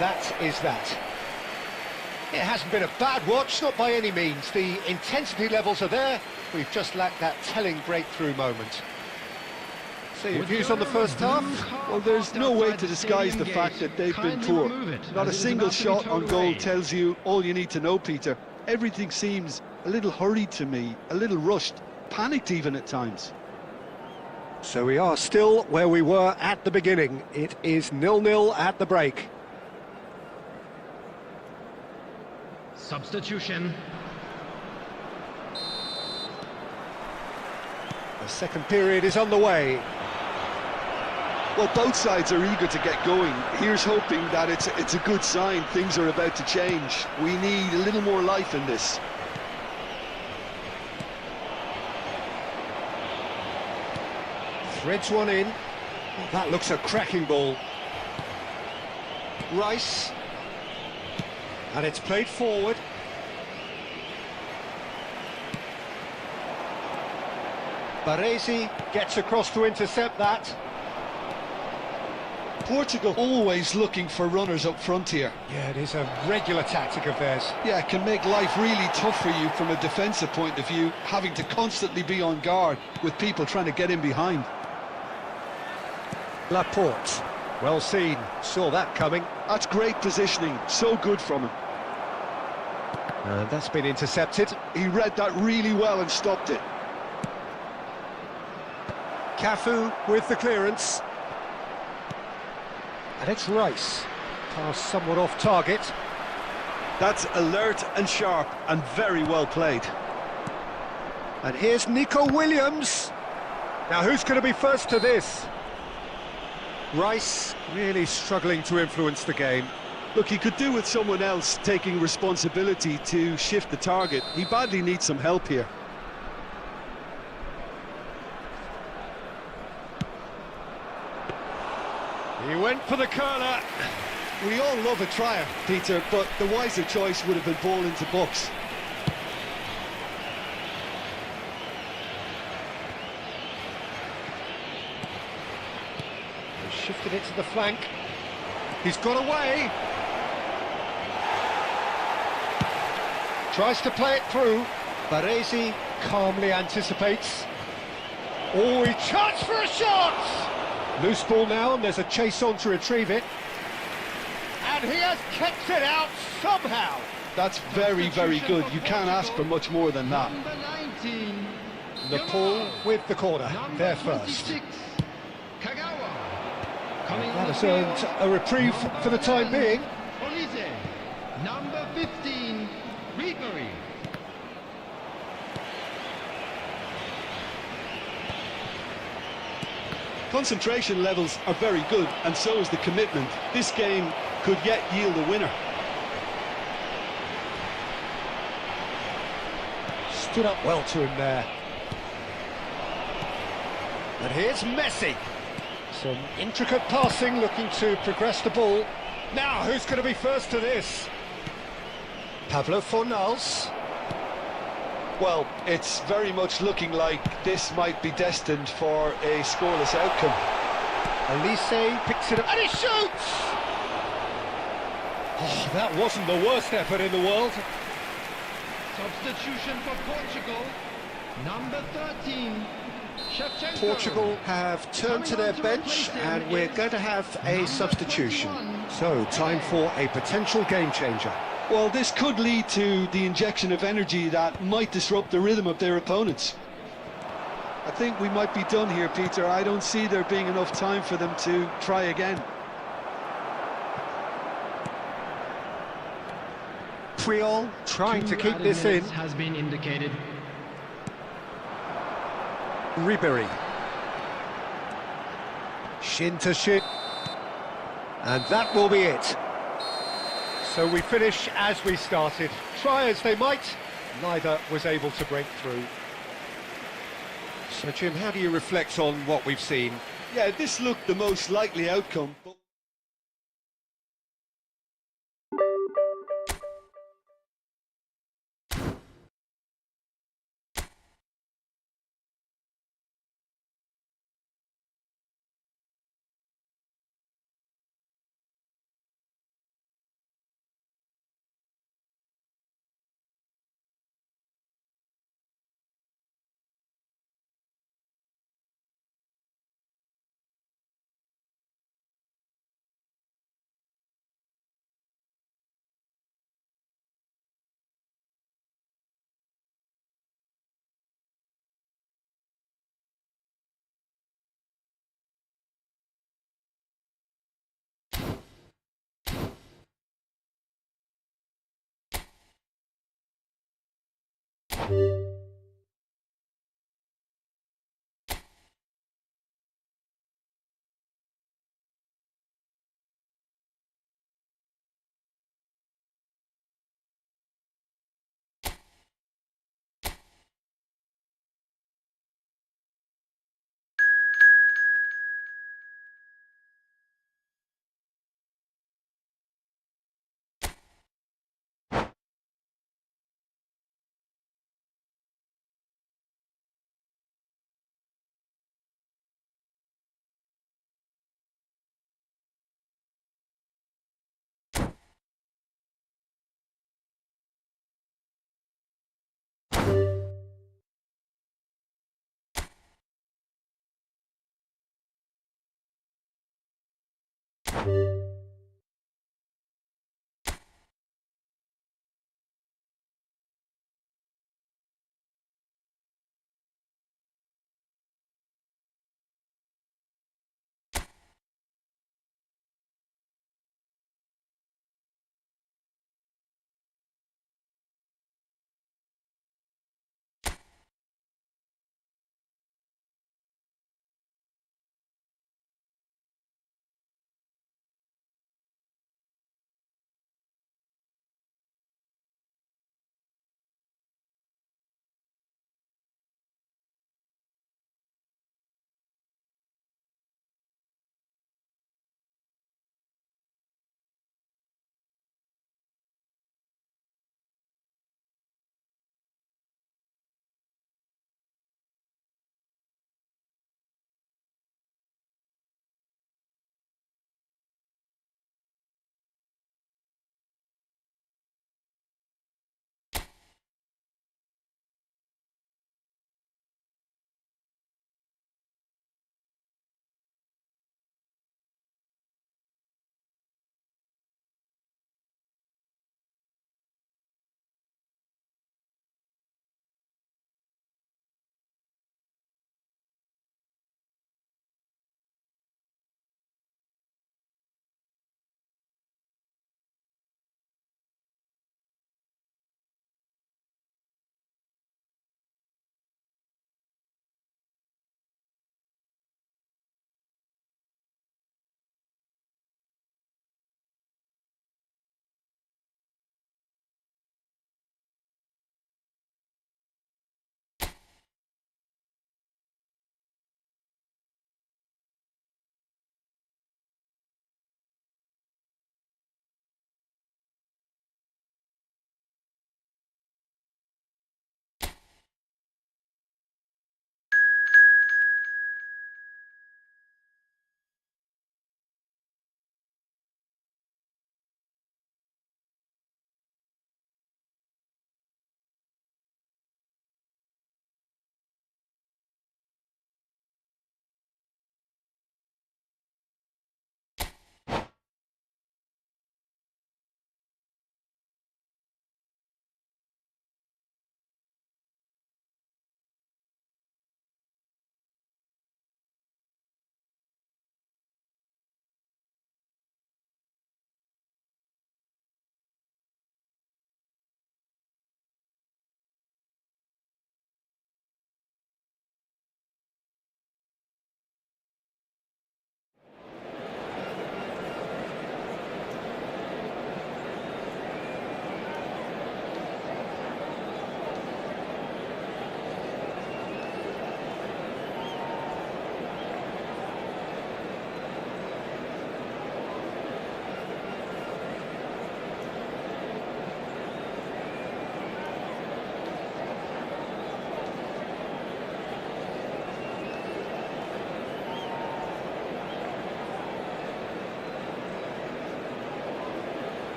that is that. It hasn't been a bad watch, not by any means. The intensity levels are there. We've just lacked that telling breakthrough moment. So your views on the first half? Well, there's no way to disguise the fact that they've been poor. Not a single shot on goal tells you all you need to know, Peter. Everything seems a little hurried to me, a little rushed, panicked even at times. So we are still where we were at the beginning. It is 0-0 at the break. Substitution. The second period is on the way. Well, both sides are eager to get going. Here's hoping that it's a good sign. Things are about to change. We need a little more life in this. Threads one in. Oh, that looks a cracking ball. Rice. And it's played forward. Baresi gets across to intercept that. Portugal always looking for runners up front here. Yeah, it is a regular tactic of theirs. Yeah, it can make life really tough for you from a defensive point of view, having to constantly be on guard with people trying to get in behind. Laporte, well seen, saw that coming. That's great positioning, so good from him. And that's been intercepted. He read that really well and stopped it. Cafu with the clearance. And it's Rice. Pass somewhat off target. That's alert and sharp and very well played. And here's Nico Williams. Now who's going to be first to this? Rice really struggling to influence the game. Look, he could do with someone else taking responsibility to shift the target. He badly needs some help here. He went for the curler. We all love a triumph, Peter, but the wiser choice would have been ball into box. He shifted it to the flank. He's got away. Tries to play it through. Baresi calmly anticipates. Oh, he charged for a shot! Loose ball now, and there's a chase on to retrieve it. And he has kept it out somehow. That's very, very good. You can't ask for much more than that. Number 19. Nepal with the corner. They're first. 26, Kagawa. Coming That on the has earned field, a reprieve number for the time 11, being. Olise. Number 15, Ribery. Concentration levels are very good, and so is the commitment. This game could yet yield a winner. Stood up well to him there. And here's Messi. Some intricate passing, looking to progress the ball. Now, who's going to be first to this? Pablo Fornals. Well, it's very much looking like this might be destined for a scoreless outcome. Elise picks it up and he shoots! Oh, that wasn't the worst effort in the world. Substitution for Portugal. Number 13, Shevchenko. Portugal have turned to their bench and we're going to have a substitution. So, time for a potential game changer. Well, this could lead to the injection of energy that might disrupt the rhythm of their opponents. I think we might be done here, Peter. I don't see there being enough time for them to try again. Puyol trying to keep this in. Has been indicated. Ribery. Shin to shin. And that will be it. So we finish as we started. Try as they might, neither was able to break through. So Jim, how do you reflect on what we've seen? Yeah, this looked the most likely outcome. But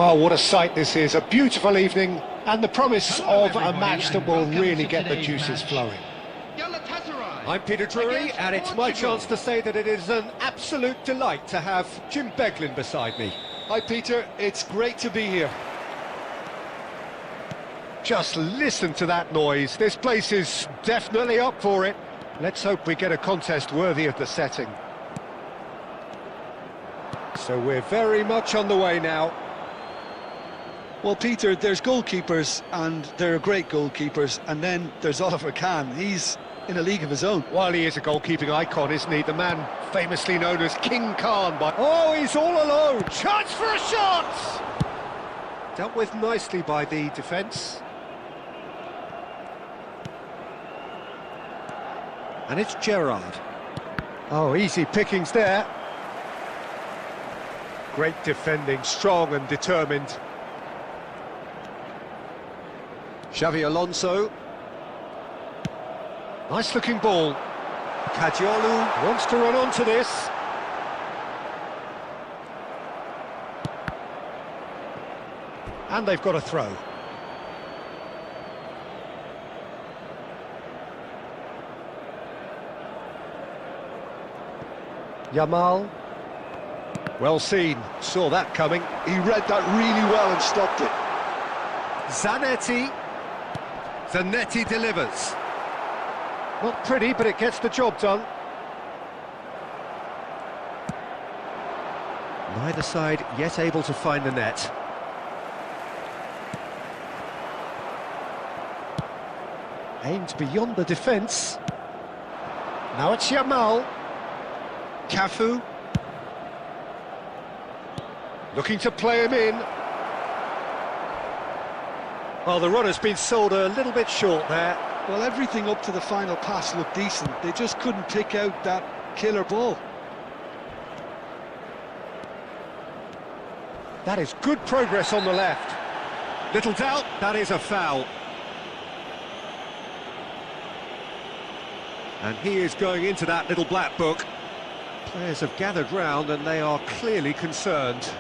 Well, what a sight this is. A beautiful evening and the promise Hello, of a everybody, match that and will welcome really to get the today's juices match. flowing. Galatasaray. I'm Peter Drury, against and it's my Portugal. chance to say that it is an absolute delight to have Jim Beglin beside me. Hi Peter, it's great to be here. Just listen to that noise. This place is definitely up for it. Let's hope we get a contest worthy of the setting. So we're very much on the way now. Well Peter, there's goalkeepers, and there are great goalkeepers, and then there's Oliver Kahn. He's in a league of his own. While he is a goalkeeping icon, isn't he? The man famously known as King Khan. Oh, he's all alone. Chance for a shot! Dealt with nicely by the defence. And it's Gerrard. Oh, easy pickings there. Great defending, strong and determined. Xavi Alonso. Nice looking ball. Kadiolu wants to run onto this. And they've got a throw. Yamal. Well seen, saw that coming. He read that really well and stopped it. Zanetti. Zanetti delivers. Not pretty, but it gets the job done. Neither side yet able to find the net. Aimed beyond the defence. Now it's Yamal. Cafu. Looking to play him in. Well, the runner's been sold a little bit short there. Well, everything up to the final pass looked decent. They just couldn't pick out that killer ball. That is good progress on the left. Little doubt, that is a foul. And he is going into that little black book. Players have gathered round and they are clearly concerned.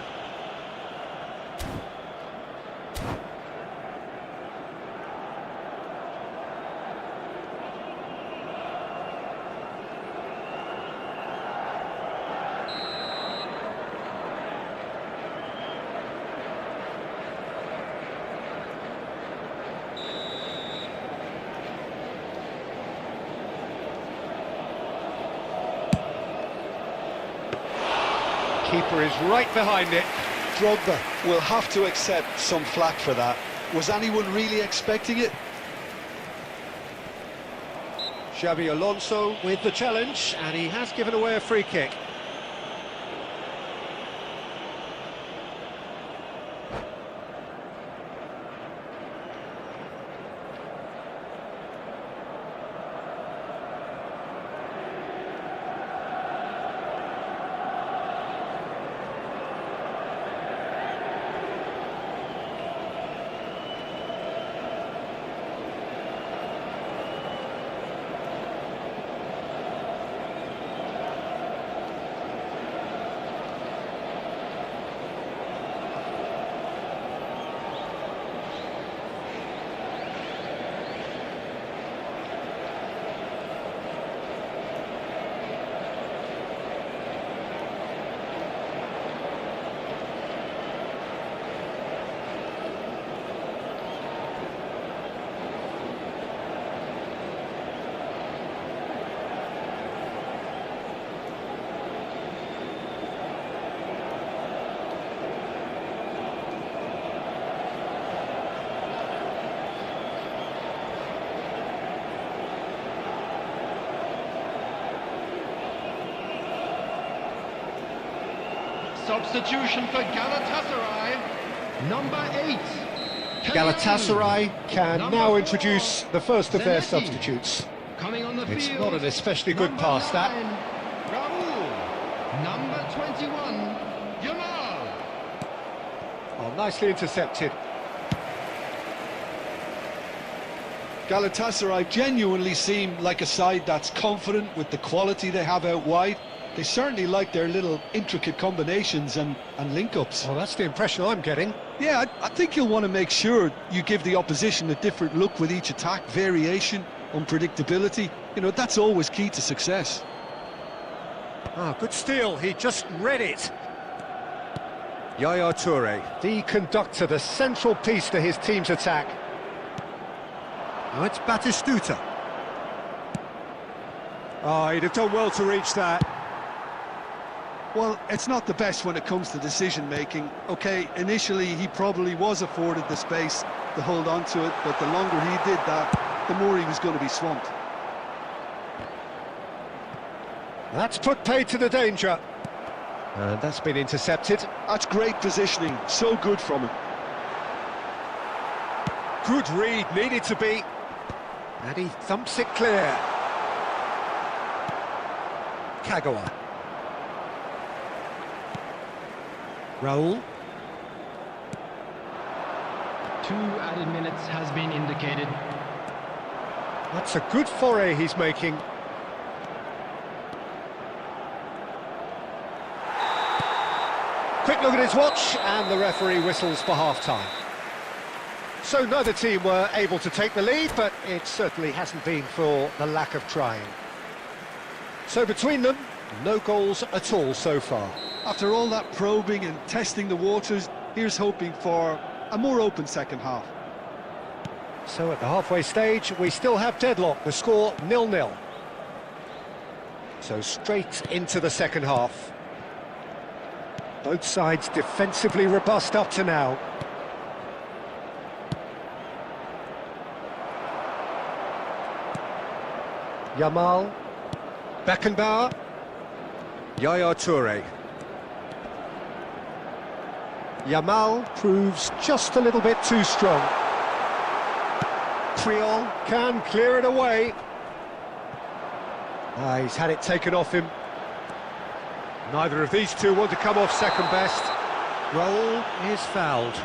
Keeper is right behind it. Drogba will have to accept some flack for that. Was anyone really expecting it? Xavi Alonso with the challenge, and he has given away a free kick. Substitution for Galatasaray, number 8. Galatasaray can Number now 4, introduce the first of their Zanetti. substitutes. Coming on the It's field. not an especially good number pass, that. 9, Raul. Number 21, Yamal. Oh, nicely intercepted. Galatasaray genuinely seem like a side that's confident with the quality they have out wide. They certainly like their little intricate combinations and link-ups. Well, that's the impression I'm getting. Yeah, I think you'll want to make sure you give the opposition a different look with each attack. Variation, unpredictability, you know, that's always key to success. Ah, good steal, he just read it. Yaya Toure, the conductor, the central piece to his team's attack. Now it's Batistuta. Oh, he'd have done well to reach that. Well, it's not the best when it comes to decision-making. OK, initially he probably was afforded the space to hold on to it, but the longer he did that, the more he was going to be swamped. That's put paid to the danger. And that's been intercepted. That's great positioning, so good from him. Good read, needed to be. And he thumps it clear. Kagawa. Raul. 2 added minutes has been indicated. That's a good foray he's making. Quick look at his watch, and the referee whistles for half-time. So neither team were able to take the lead, but it certainly hasn't been for the lack of trying. So between them, no goals at all so far. After all that probing and testing the waters, here's hoping for a more open second half. So at the halfway stage, we still have deadlock, the score 0-0. So straight into the second half. Both sides defensively robust up to now. Yamal. Beckenbauer. Yaya Toure. Yamal proves just a little bit too strong. Creole can clear it away. He's had it taken off him. Neither of these two want to come off second best. Raul is fouled.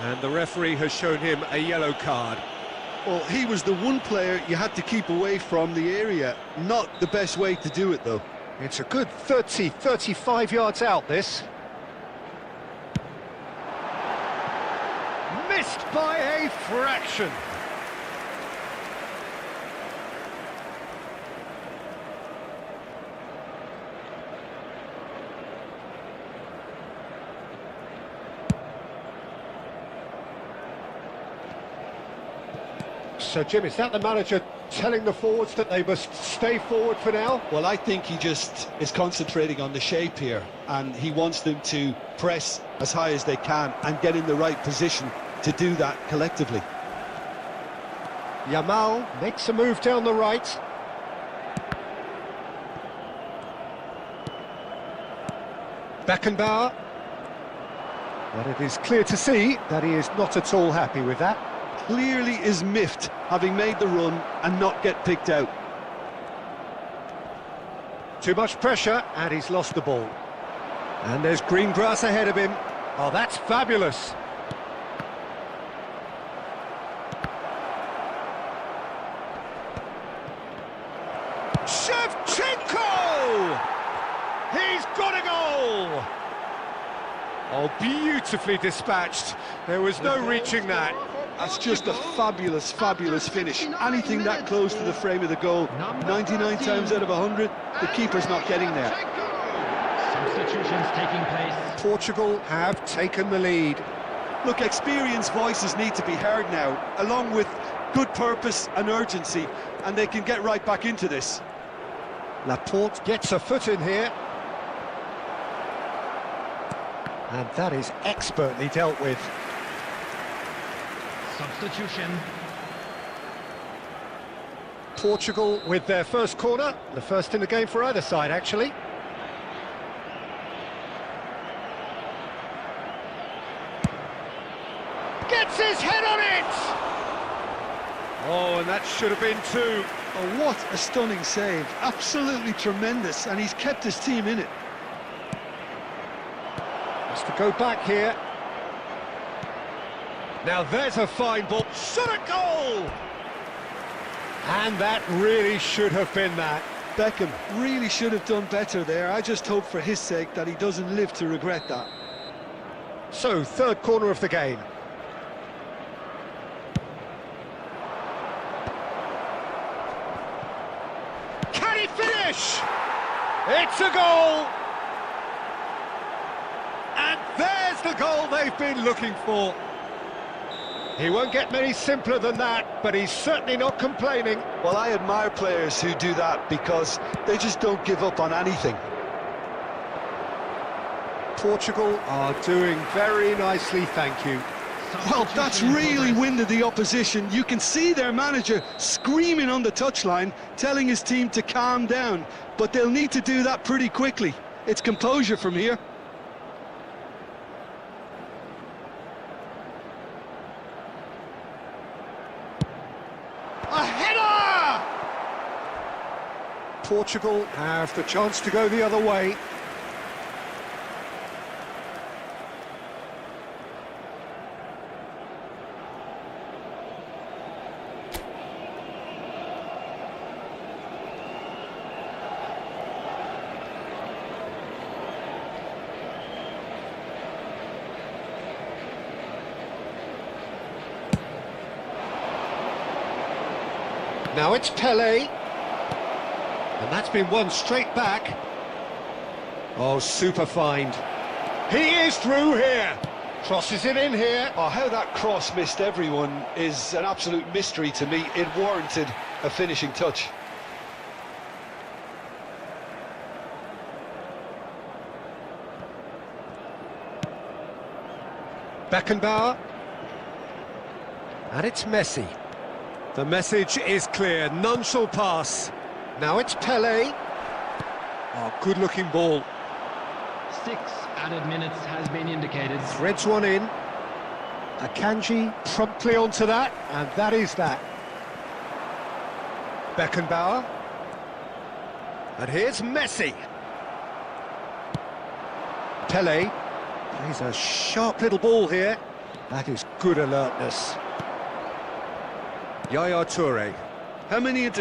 And the referee has shown him a yellow card. Well, he was the one player you had to keep away from the area. Not the best way to do it, though. It's a good 30, 35 yards out, this. Missed by a fraction. So, Jim, is that the manager telling the forwards that they must stay forward for now? Well, I think he just is concentrating on the shape here, and he wants them to press as high as they can and get in the right position to do that collectively. Yamal makes a move down the right. Beckenbauer. But it is clear to see that he is not at all happy with that. Clearly is miffed, having made the run and not get picked out. Too much pressure, and he's lost the ball. And there's green grass ahead of him. Oh, that's fabulous. Shevchenko! He's got a goal! Oh, beautifully dispatched. There was no reaching that. That's just a fabulous, fabulous finish. Anything that close to the frame of the goal, 99 times out of 100, the keeper's not getting there. Substitutions taking place. Portugal have taken the lead. Look, experienced voices need to be heard now, along with good purpose and urgency, and they can get right back into this. Laporte gets a foot in here. And that is expertly dealt with. Substitution. Portugal with their first corner, the first in the game for either side, actually. Gets his head on it! Oh, and that should have been two. Oh, what a stunning save. Absolutely tremendous, and he's kept his team in it. Has to go back here. Now there's a fine ball. Shot a goal! And that really should have been that. Beckham really should have done better there. I just hope for his sake that he doesn't live to regret that. So, third corner of the game. Can he finish? It's a goal! And there's the goal they've been looking for. He won't get many simpler than that, but he's certainly not complaining. Well, I admire players who do that because they just don't give up on anything. Portugal are doing very nicely, thank you. Well, that's really winded the opposition. You can see their manager screaming on the touchline, telling his team to calm down, but they'll need to do that pretty quickly. It's composure from here. A header! Portugal have the chance to go the other way. Now it's Pele, and that's been won straight back. Oh, super find. He is through here. Crosses it in here. Oh, how that cross missed everyone is an absolute mystery to me. It warranted a finishing touch. Beckenbauer. And it's Messi. The message is clear, none shall pass. Now it's Pele. Oh, good-looking ball. 6 added minutes has been indicated. Threads one in. Akanji promptly onto that, and that is that. Beckenbauer. And here's Messi. Pele. Plays a sharp little ball here. That is good alertness. Yaya Toure. How many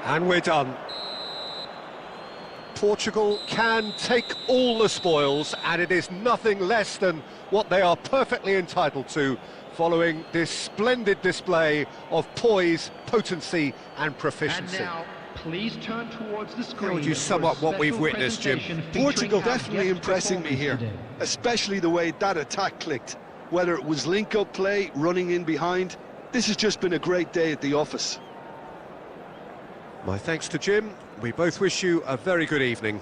And we're done. Portugal can take all the spoils, and it is nothing less than what they are perfectly entitled to, following this splendid display of poise, potency and proficiency. And now, please turn towards the screen. How would you sum up what we've witnessed, Jim? Portugal definitely impressing me here, especially the way that attack clicked. Whether it was link-up play, running in behind, this has just been a great day at the office. My thanks to Jim. We both wish you a very good evening.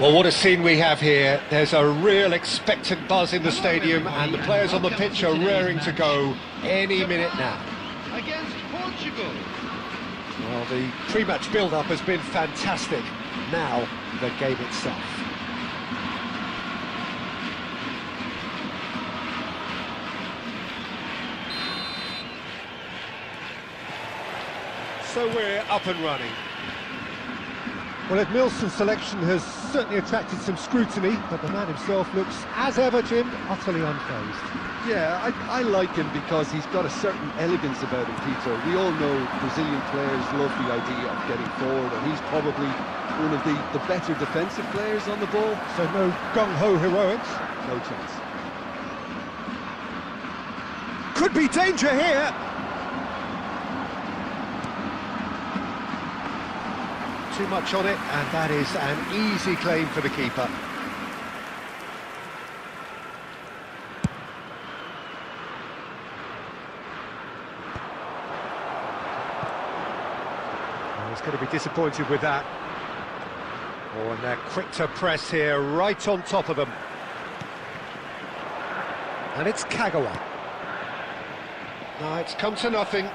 Well, what a scene we have here. There's a real expectant buzz in the stadium, and the players on the pitch are raring to go any minute now. Against Portugal. Well, the pre-match build-up has been fantastic. Now, the game itself. So we're up and running. Well, Ed Milson's selection has certainly attracted some scrutiny, but the man himself looks, as ever, Jim, utterly unfazed. Yeah, I like him because he's got a certain elegance about him, Peter. We all know Brazilian players love the idea of getting forward, and he's probably one of the better defensive players on the ball. So no gung-ho heroics. No chance. Could be danger here. Too much on it, and that is an easy claim for the keeper. Well, he's going to be disappointed with that. Oh, and they're quick to press here, right on top of them. And it's Kagawa. No, it's come to nothing.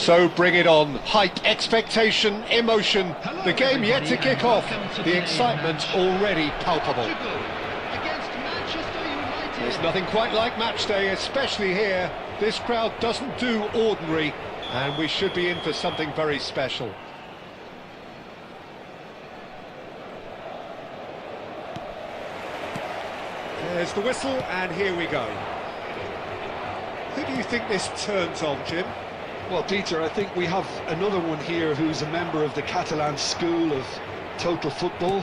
So bring it on. Hype, expectation, emotion. Hello, The game yet to everybody, kick off. and welcome to The today's excitement match. already palpable. Portugal against Manchester United. There's nothing quite like match day, especially here. This crowd doesn't do ordinary, and we should be in for something very special. There's the whistle, and here we go. Who do you think this turns on, Jim? Well, Peter, I think we have another one here who's a member of the Catalan school of total football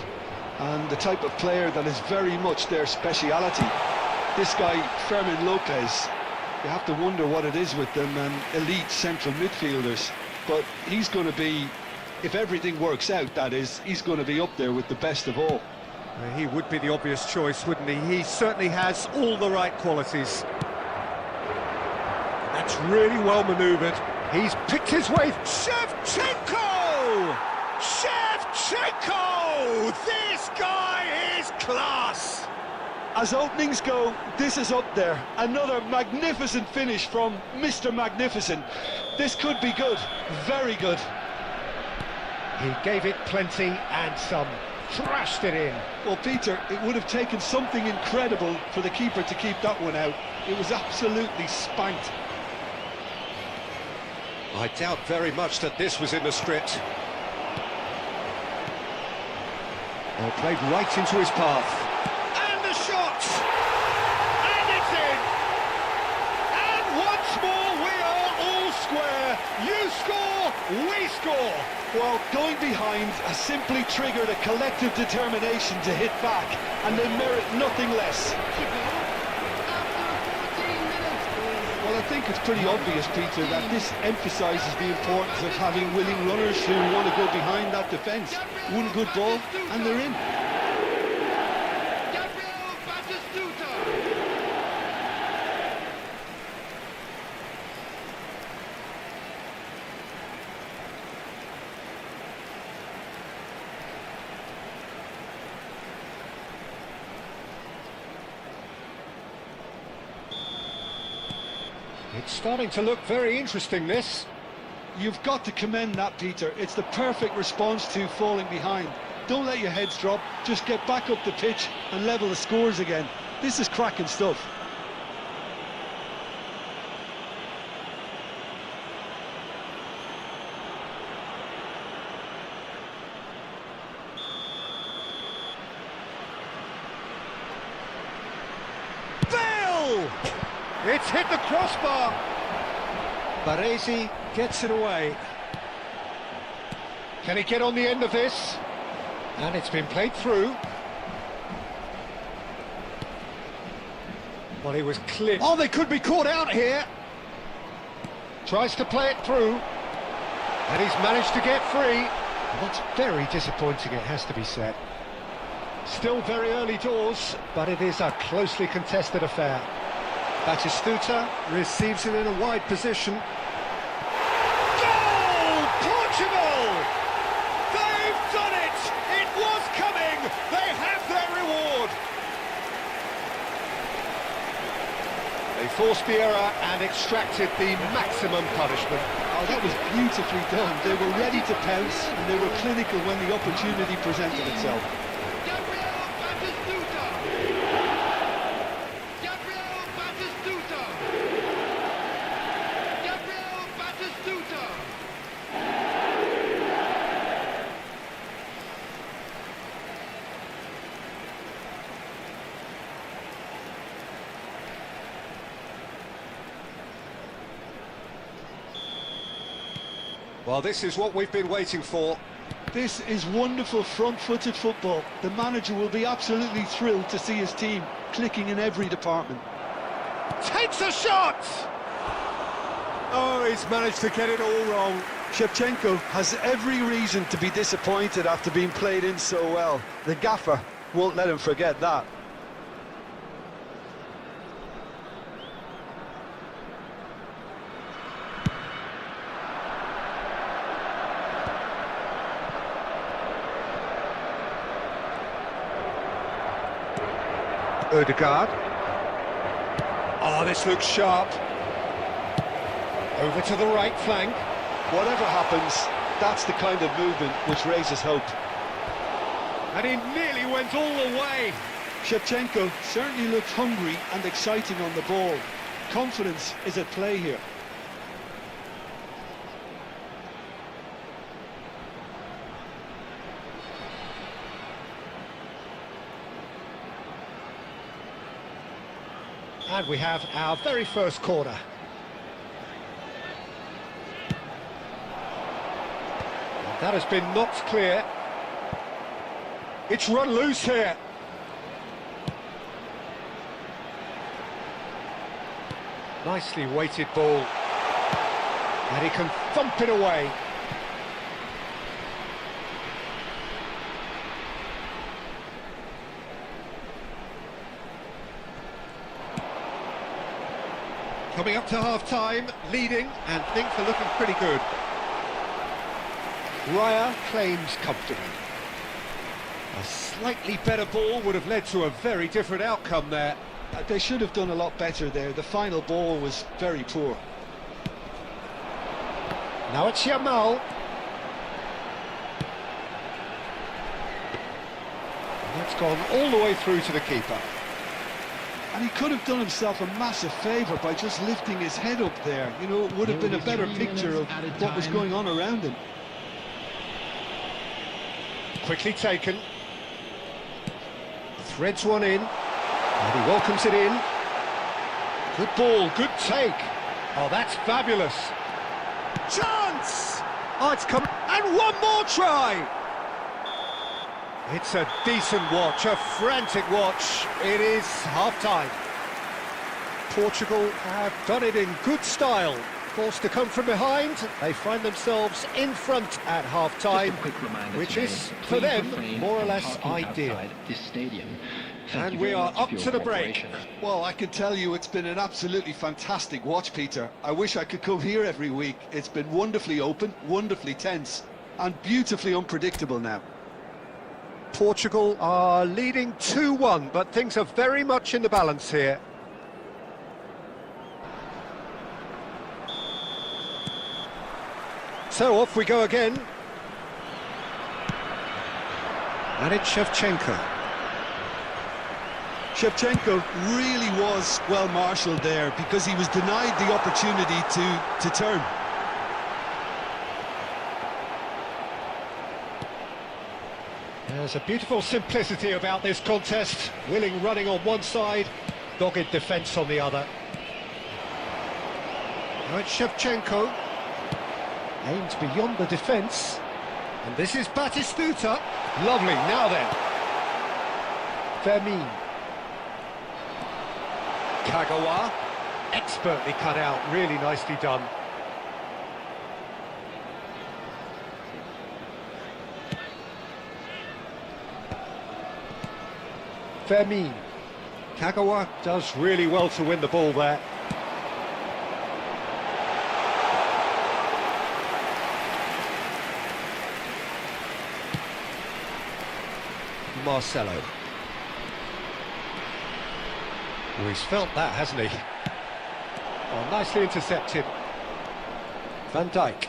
and the type of player that is very much their speciality. This guy, Fermin Lopez, you have to wonder what it is with them and elite central midfielders. But he's going to be, if everything works out, that is, he's going to be up there with the best of all. He would be the obvious choice, wouldn't he? He certainly has all the right qualities. That's really well manoeuvred. He's picked his way. Shevchenko! Shevchenko! This guy is class! As openings go, this is up there. Another magnificent finish from Mr. Magnificent. This could be good, very good. He gave it plenty and some. Thrashed it in. Well, Peter, it would have taken something incredible for the keeper to keep that one out. It was absolutely spanked. I doubt very much that this was in the script. Oh, played right into his path. And the shot! And it's in! And once more we are all square. You score, we score. Well, going behind has simply triggered a collective determination to hit back, and they merit nothing less. Well, I think it's pretty obvious, Peter, that this emphasises the importance of having willing runners who want to go behind that defence. One good ball, and they're in. It's starting to look very interesting, this. You've got to commend that, Peter. It's the perfect response to falling behind. Don't let your heads drop, just get back up the pitch and level the scores again. This is cracking stuff. Bale! It's hit the crossbar. Baresi gets it away. Can he get on the end of this? And it's been played through. Well, he was clear. Oh, they could be caught out here. Tries to play it through. And he's managed to get free. And that's very disappointing, it has to be said. Still very early doors, but it is a closely contested affair. Batistuta receives it in a wide position. Goal! Portugal! They've done it! It was coming! They have their reward! They forced the error and extracted the maximum punishment. Oh, that was beautifully done. They were ready to pounce and they were clinical when the opportunity presented itself. Well, this is what we've been waiting for. This is wonderful front-footed football. The manager will be absolutely thrilled to see his team clicking in every department. Takes a shot! Oh, he's managed to get it all wrong. Shevchenko has every reason to be disappointed after being played in so well. The gaffer won't let him forget that. Ødegaard. Oh, this looks sharp. Over to the right flank. Whatever happens, that's the kind of movement which raises hope. And he nearly went all the way. Shevchenko certainly looks hungry and exciting on the ball. Confidence is at play here. And we have our very first corner. And that has been knocked clear. It's run loose here. Nicely weighted ball. And he can thump it away. Coming up to half-time, leading, and things are looking pretty good. Raya claims comfortably. A slightly better ball would have led to a very different outcome there. They should have done a lot better there. The final ball was very poor. Now it's Yamal. And that's gone all the way through to the keeper. And he could have done himself a massive favour by just lifting his head up there. You know, it would have been a better picture of what was going on around him. Quickly taken. Threads one in. And he welcomes it in. Good ball, good take. Oh, that's fabulous. Chance! Oh, it's come. And one more try! It's a decent watch, a frantic watch. It is half-time. Portugal have done it in good style. Forced to come from behind, they find themselves in front at half-time, which is, for them, more or less ideal. This stadium. And we are up to the break. Well, I can tell you it's been an absolutely fantastic watch, Peter. I wish I could come here every week. It's been wonderfully open, wonderfully tense, and beautifully unpredictable now. Portugal are leading 2-1, but things are very much in the balance here. So off we go again. And it's Shevchenko. Shevchenko really was well marshalled there because he was denied the opportunity to turn. There's a beautiful simplicity about this contest. Willing running on one side, dogged defence on the other. Now it's Shevchenko. Aimed beyond the defence. And this is Batistuta. Lovely, now then. Fermin. Kagawa. Expertly cut out, really nicely done. Fermin. Kagawa does really well to win the ball there. Marcelo. Oh, he's felt that, hasn't he? Oh, nicely intercepted. Van Dijk.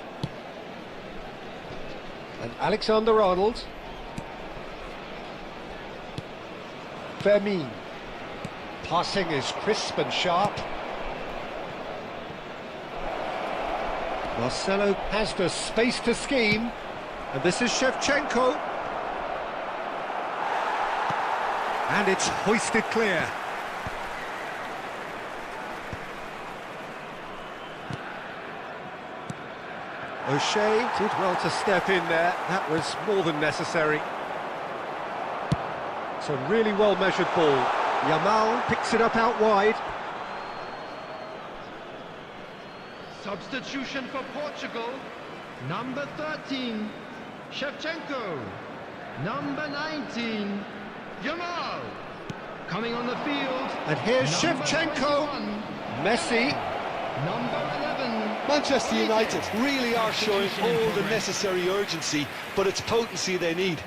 And Alexander-Arnold. Fermin. Passing is crisp and sharp. Marcelo has the space to scheme. And this is Shevchenko. And it's hoisted clear. O'Shea did well to step in there. That was more than necessary. It's a really well-measured ball. Yamal picks it up out wide. Substitution for Portugal. Number 13, Shevchenko. Number 19, Yamal. Coming on the field. And here's number Shevchenko. 21, Messi. Number 11. Manchester United really are showing all the necessary urgency, but it's potency they need.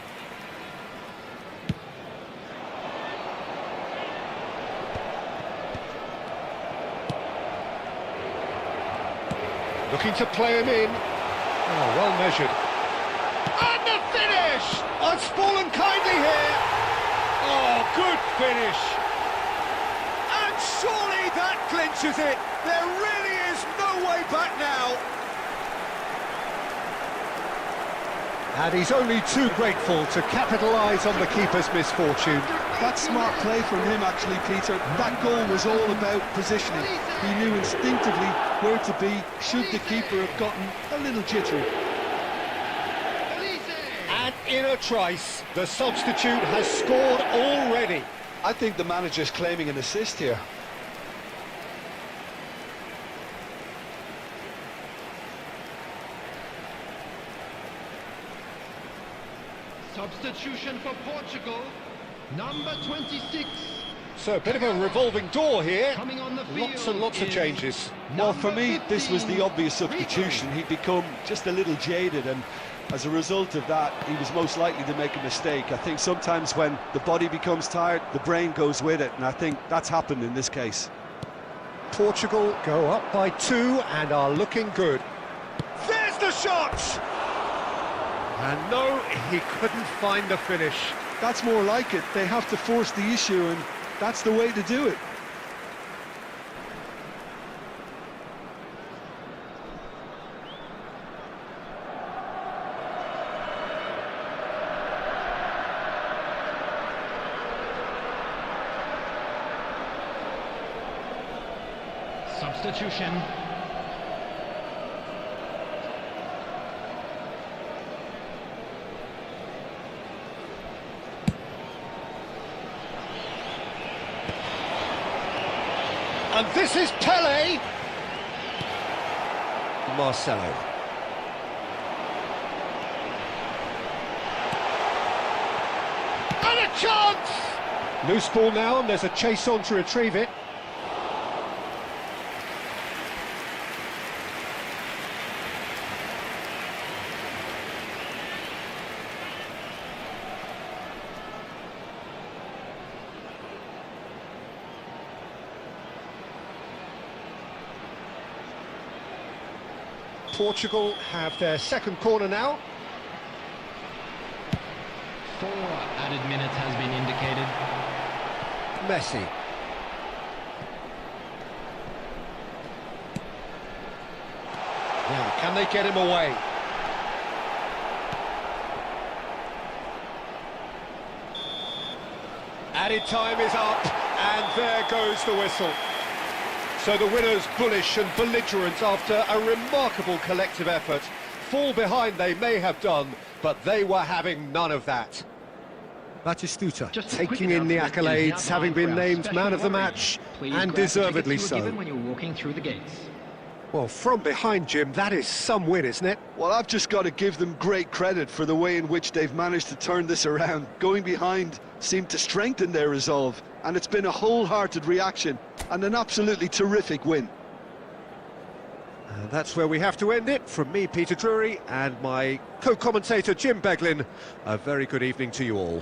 Looking to play him in. Oh, well measured. And the finish! Oh, it's fallen kindly here. Oh, good finish. And surely that clinches it. There really is no way back now. And he's only too grateful to capitalise on the keeper's misfortune. That's smart play from him, actually, Peter. That goal was all about positioning. He knew instinctively where to be should the keeper have gotten a little jittery. And in a trice, the substitute has scored already. I think the manager's claiming an assist here. Substitution for Portugal, number 26. So a bit of a revolving door here. Coming on the field Lots and lots of is changes. Well, for me, number this was the 15, obvious substitution. He'd become just a little jaded, and as a result of that, he was most likely to make a mistake. I think sometimes when the body becomes tired, the brain goes with it, and I think that's happened in this case. Portugal go up by 2 and are looking good. There's the shot! And no, he couldn't find the finish. That's more like it. They have to force the issue, and that's the way to do it. Substitution. And this is Pele. Marcelo. And a chance! Loose ball now, and there's a chase on to retrieve it. Portugal have their second corner now. 4 added minutes has been indicated. Messi. Now, can they get him away? Added time is up, and there goes the whistle. So the winners bullish and belligerent after a remarkable collective effort. Fall behind they may have done, but they were having none of that. Batistuta Just a quick taking in the announcement is accolades, now having time been for our named special man of the lottery. match, Please and grab the deservedly tickets you were so. given when you were walking through the gates. Well, from behind, Jim, that is some win, isn't it? Well, I've just got to give them great credit for the way in which they've managed to turn this around. Going behind seemed to strengthen their resolve, and it's been a wholehearted reaction and an absolutely terrific win. And that's where we have to end it. From me, Peter Drury, and my co-commentator, Jim Beglin, a very good evening to you all.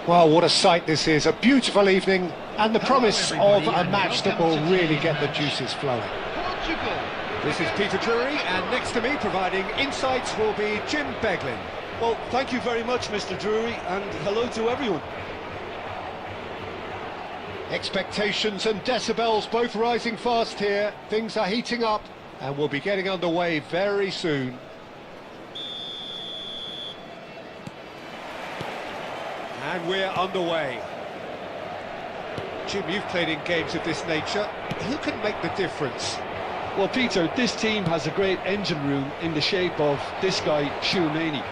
Well, what a sight this is, a beautiful evening, and the promise of a match that will really get the juices flowing. Portugal. This is Peter Drury, and next to me providing insights will be Jim Beglin. Well, thank you very much, Mr. Drury, and hello to everyone. Expectations and decibels both rising fast here. Things are heating up, and we'll be getting underway very soon. And we're underway. Jim, you've played in games of this nature. Who can make the difference? Well, Peter, this team has a great engine room in the shape of this guy, Tchouaméni.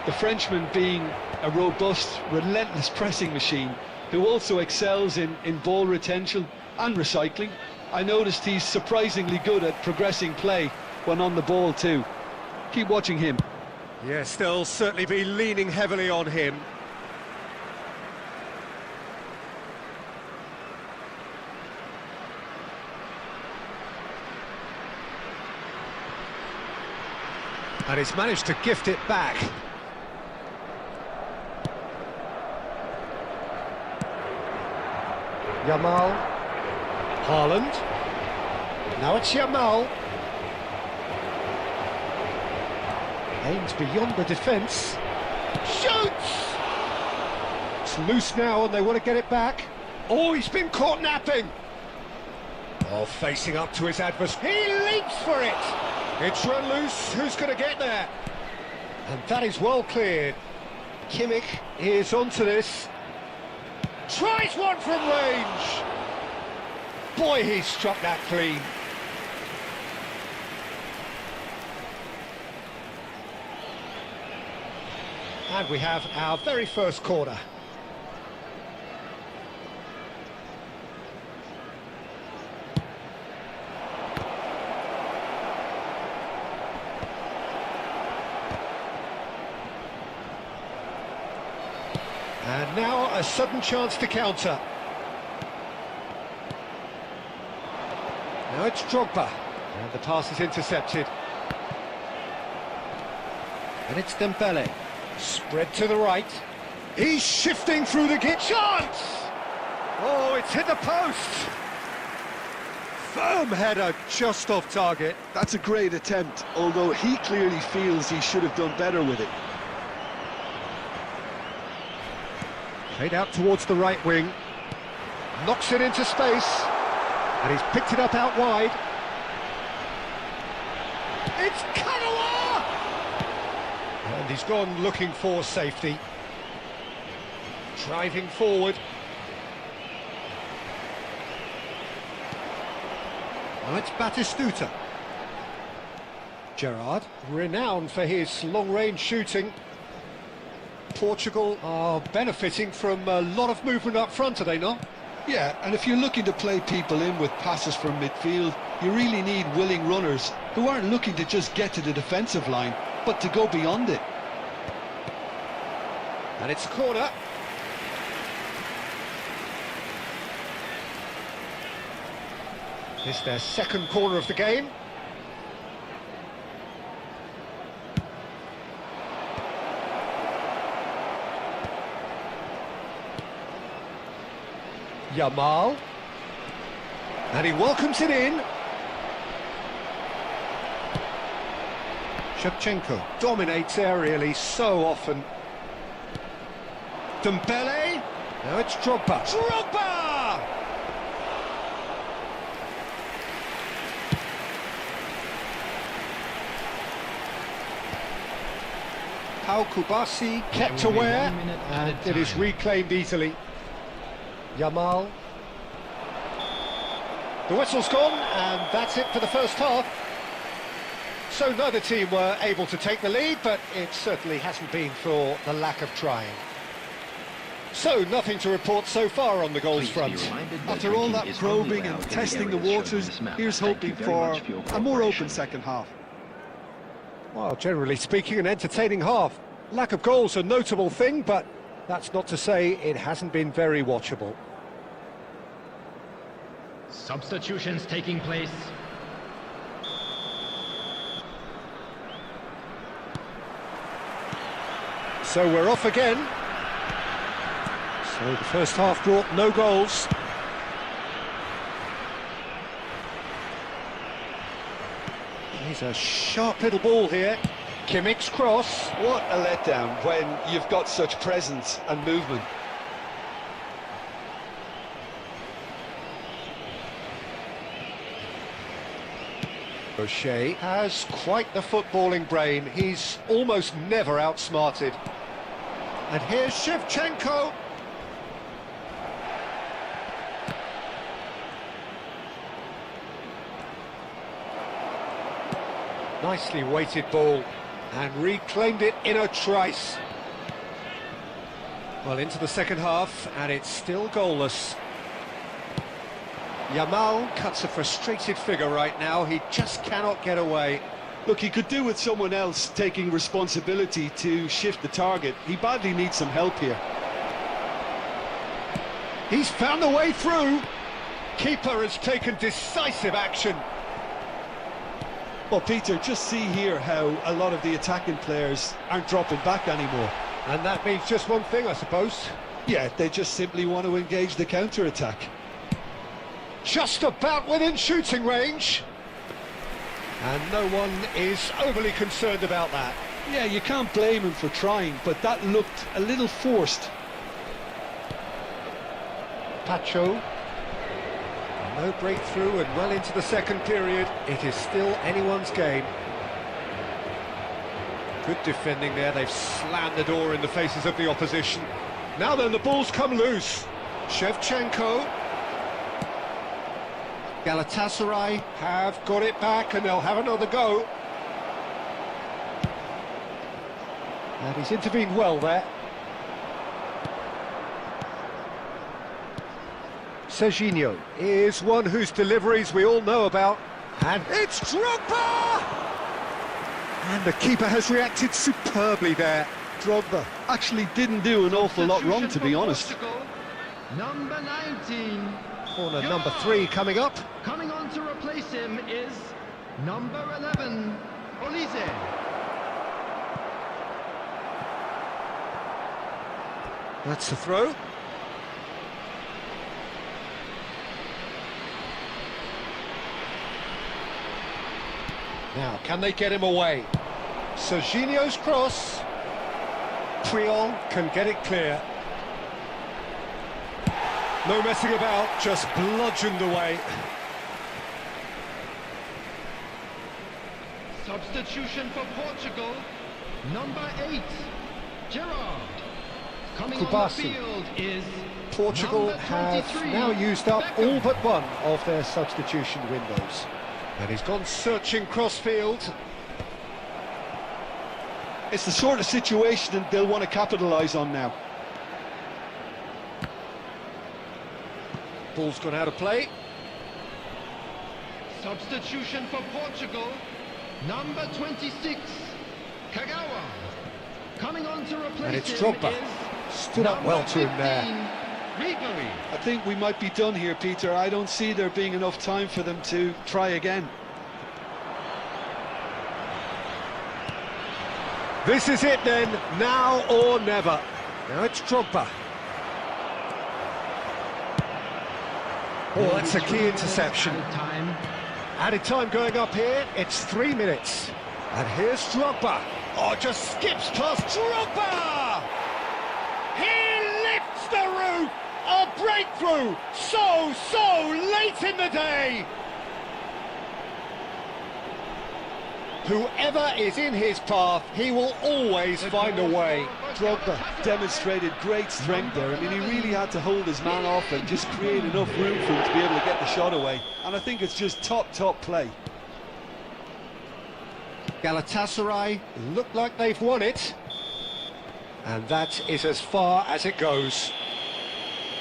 The Frenchman being a robust, relentless pressing machine who also excels in ball retention and recycling. I noticed he's surprisingly good at progressing play when on the ball too. Keep watching him. Yes, they'll certainly be leaning heavily on him. And he's managed to gift it back. Yamal. Haaland. Now it's Yamal. Aims beyond the defence. Shoots! It's loose now and they want to get it back. Oh, he's been caught napping. Oh, facing up to his adversary. He leaps for it! It's run loose, who's going to get there? And that is well cleared. Kimmich is onto this. Tries one from range. Boy, he struck that clean. And we have our very first corner. And now a sudden chance to counter. Now it's Drogba. And the pass is intercepted. And it's Dembele. Spread to the right. He's shifting through the gate. Chance! Oh, it's hit the post. Firm header, just off target. That's a great attempt, although he clearly feels he should have done better with it. Played out towards the right wing. Knocks it into space. And he's picked it up out wide. It's Kanawa! And he's gone looking for safety. Driving forward. Now it's Batistuta. Gerrard, renowned for his long-range shooting. Portugal are benefiting from a lot of movement up front, are they not? Yeah, and if you're looking to play people in with passes from midfield, you really need willing runners who aren't looking to just get to the defensive line, but to go beyond it. And it's a corner. This is their second corner of the game. Yamal. And he welcomes it in. Shevchenko dominates aerially so often. Dembele. Now it's Drogba. Drogba! Pau Kubasi kept aware, and it is reclaimed easily. Yamal. The whistle's gone, and that's it for the first half. So neither team were able to take the lead, but it certainly hasn't been for the lack of trying. So nothing to report so far on the goals front. After all that probing and testing the waters, here's hoping for a more open second half. Well, generally speaking, an entertaining half. Lack of goals a notable thing, but that's not to say it hasn't been very watchable. Substitutions taking place. So we're off again. So the first half brought no goals. He's a sharp little ball here. Kimmich's cross. What a letdown when you've got such presence and movement. O'Shea has quite the footballing brain. He's almost never outsmarted. And here's Shevchenko. Nicely weighted ball, and reclaimed it in a trice. Well, into the second half, and it's still goalless. Yamal cuts a frustrated figure right now. He just cannot get away. Look, he could do with someone else taking responsibility to shift the target. He badly needs some help here. He's found the way through. Keeper has taken decisive action. Well, Peter, just see here how a lot of the attacking players aren't dropping back anymore. And that means just one thing, I suppose. Yeah, they just simply want to engage the counter-attack. Just about within shooting range. And no one is overly concerned about that. Yeah, you can't blame him for trying, but that looked a little forced. Pacho. No breakthrough, and well into the second period. It is still anyone's game. Good defending there. They've slammed the door in the faces of the opposition. Now then, the ball's come loose. Shevchenko. Galatasaray have got it back, and they'll have another go. And he's intervened well there. Serginho is one whose deliveries we all know about. And it's Drogba! And the keeper has reacted superbly there. Drogba actually didn't do an awful lot wrong, to be honest. Number 19. Corner number 3 coming up. Coming on to replace him is number 11, Olise. That's the throw. Now, can they get him away? Serginho's cross. Puyol can get it clear. No messing about, just bludgeoned away. Substitution for Portugal, number 8, Gerard. Coming on the Kubasi. field is Portugal number have 23, now used up Beckham. all but one of their substitution windows. And he's gone searching crossfield. It's the sort of situation that they'll want to capitalise on now. Ball's gone out of play. Substitution for Portugal, number 26, Kagawa. Coming on to replace And it's him Drogba. is Stood up well to him there. 15, Ribery. I think we might be done here, Peter. I don't see there being enough time for them to try again. This is it then, now or never. Now it's Drogba. Oh, that's a key interception. Time. Added time going up here, it's 3 minutes. And here's Drogba. Oh, just skips past Drogba! He lifts the roof! A breakthrough! So late in the day! Whoever is in his path, he will always find a way. Drogba demonstrated great strength there. I mean, he really had to hold his man off and just create enough room for him to be able to get the shot away. And I think it's just top play. Galatasaray look like they've won it. And that is as far as it goes.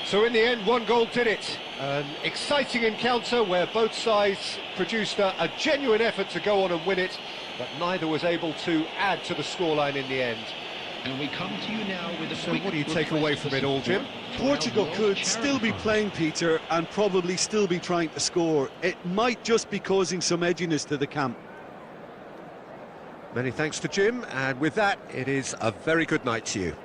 So in the end, one goal did it. An exciting encounter where both sides produced a genuine effort to go on and win it, but neither was able to add to the scoreline in the end. And we come to you now with a So quick what do you take request away for from it all, Jim? support for Portugal our could World still be Charity playing, Peter, and probably still be trying to score. It might just be causing some edginess to the camp. Many thanks to Jim, and with that, it is a very good night to you.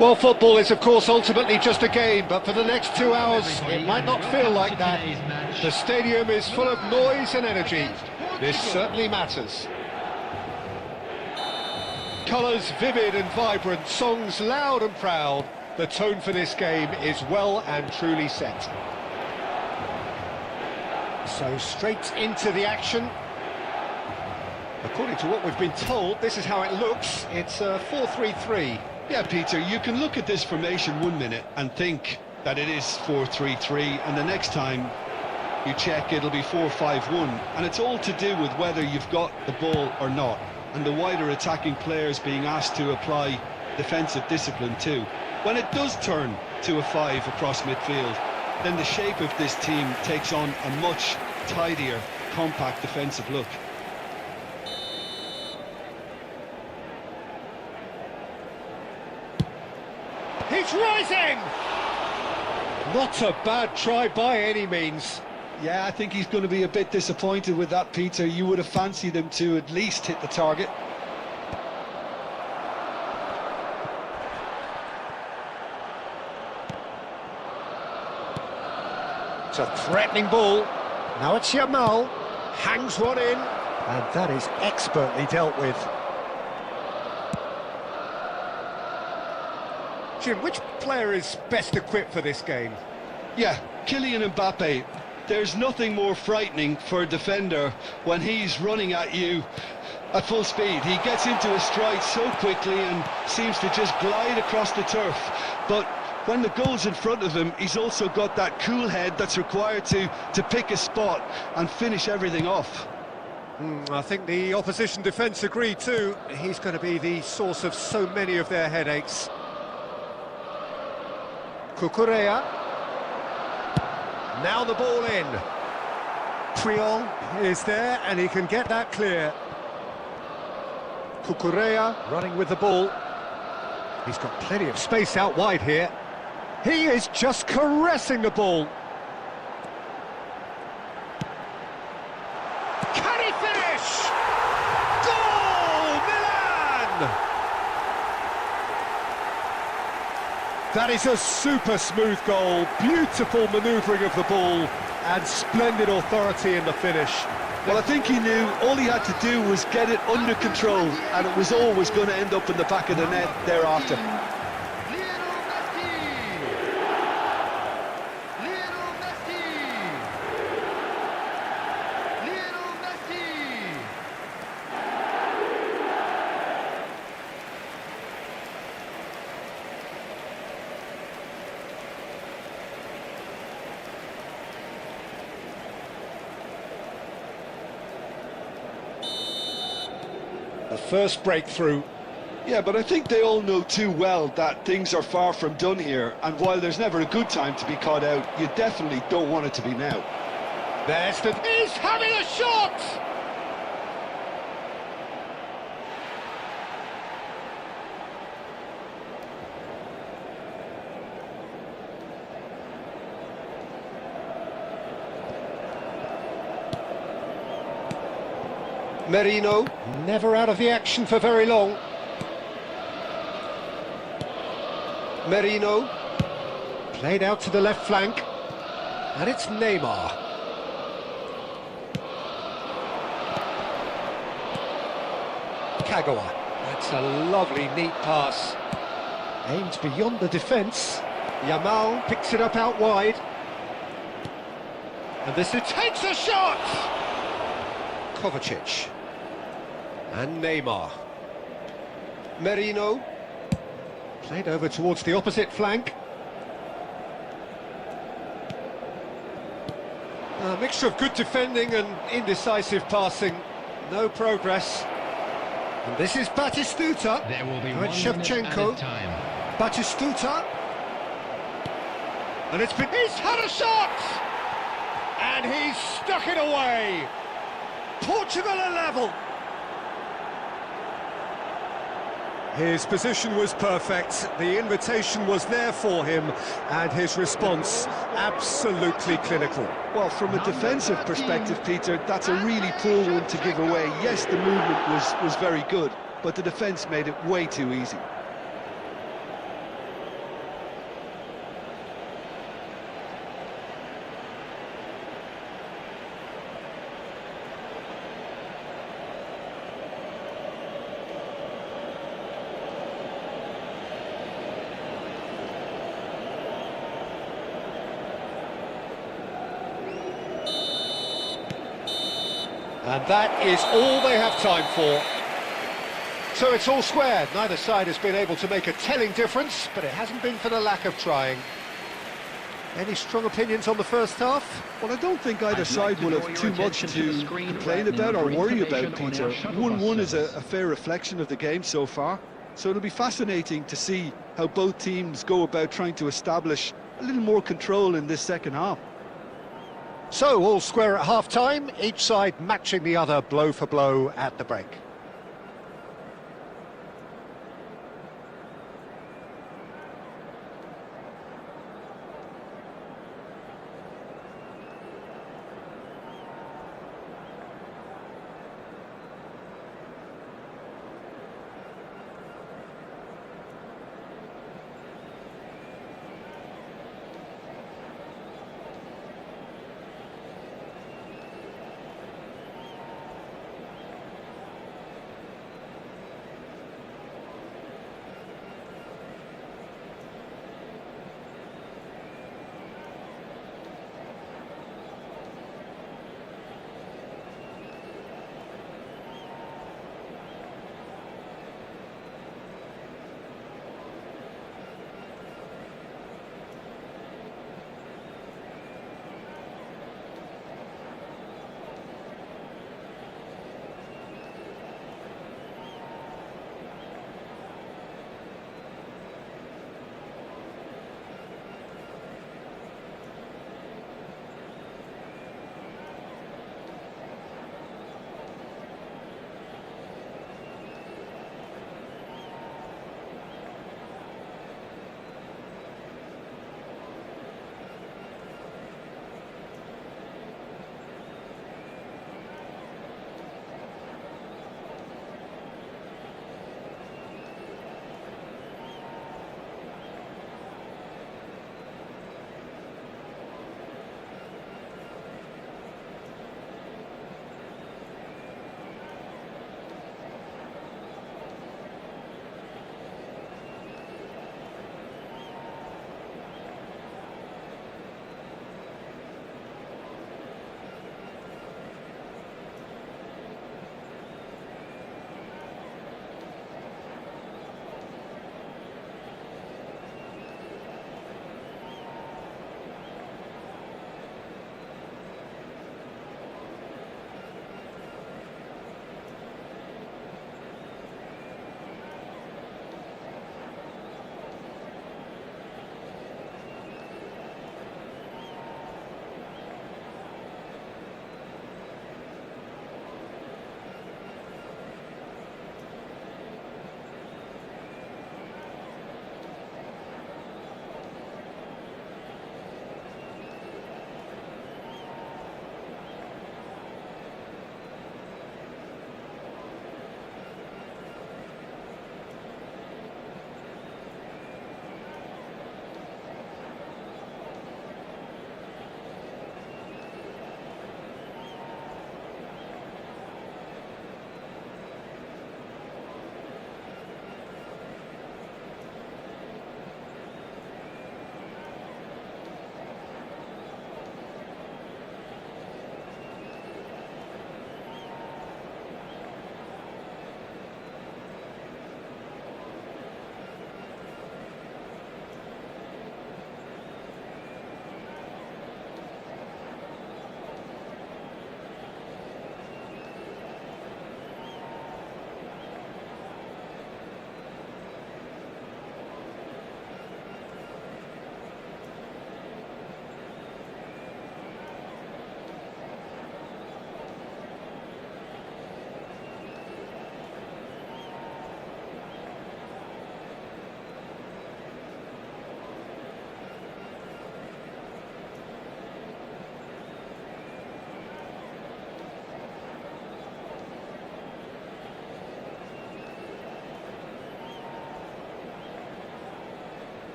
Well, football is, of course, ultimately just a game, but for the next 2 hours, it might not feel like that. The stadium is full of noise and energy. This certainly matters. Colours vivid and vibrant, songs loud and proud. The tone for this game is well and truly set. So straight into the action. According to what we've been told, this is how it looks. It's a 4-3-3. Yeah, Peter, you can look at this formation 1 minute and think that it is 4-3-3, and the next time you check it'll be 4-5-1, and it's all to do with whether you've got the ball or not, and the wider attacking players being asked to apply defensive discipline too. When it does turn to a 5 across midfield, then the shape of this team takes on a much tidier, compact defensive look. He's rising! Not a bad try by any means. Yeah, I think he's going to be a bit disappointed with that, Peter. You would have fancied him to at least hit the target. It's a threatening ball. Now it's Yamal. Hangs one in. And that is expertly dealt with. Jim, which player is best equipped for this game? Yeah, Kylian Mbappe. There's nothing more frightening for a defender when he's running at you at full speed. He gets into his stride so quickly and seems to just glide across the turf. But when the goal's in front of him, he's also got that cool head that's required to pick a spot and finish everything off. I think the opposition defence agree too. He's going to be the source of so many of their headaches. Cucurella. Now the ball in. Puyol is there and he can get that clear. Cucurella running with the ball. He's got plenty of space out wide here. He is just caressing the ball. Can he finish? Goal, Milan! That is a super smooth goal, beautiful manoeuvring of the ball, and splendid authority in the finish. Well, I think he knew all he had to do was get it under control, and it was always going to end up in the back of the net thereafter. The first breakthrough. Yeah, but I think they all know too well that things are far from done here, and while there's never a good time to be caught out, you definitely don't want it to be now. There's the... He's having a shot! Merino, never out of the action for very long. Merino, played out to the left flank, and it's Neymar. Kagawa, that's a lovely, neat pass. Aimed beyond the defence. Yamal picks it up out wide. And this takes a shot! Kovacic. And Neymar. Merino. Played over towards the opposite flank. A mixture of good defending and indecisive passing. No progress. And this is Batistuta. There will be And 1 Shevchenko. minute added time. Batistuta. And it's been... He's had a shot! And he's stuck it away. Portugal are level. His position was perfect, the invitation was there for him, and his response absolutely clinical. Well, from a defensive perspective, Peter, that's a really poor one to give away. Yes, the movement was very good, but the defence made it way too easy. And that is all they have time for. So it's all square. Neither side has been able to make a telling difference, but it hasn't been for the lack of trying. Any strong opinions on the first half? Well, I don't think either side will have too much to complain about or worry about, Peter. 1-1 is a fair reflection of the game so far, so it'll be fascinating to see how both teams go about trying to establish a little more control in this second half. So all square at half-time, each side matching the other blow for blow at the break.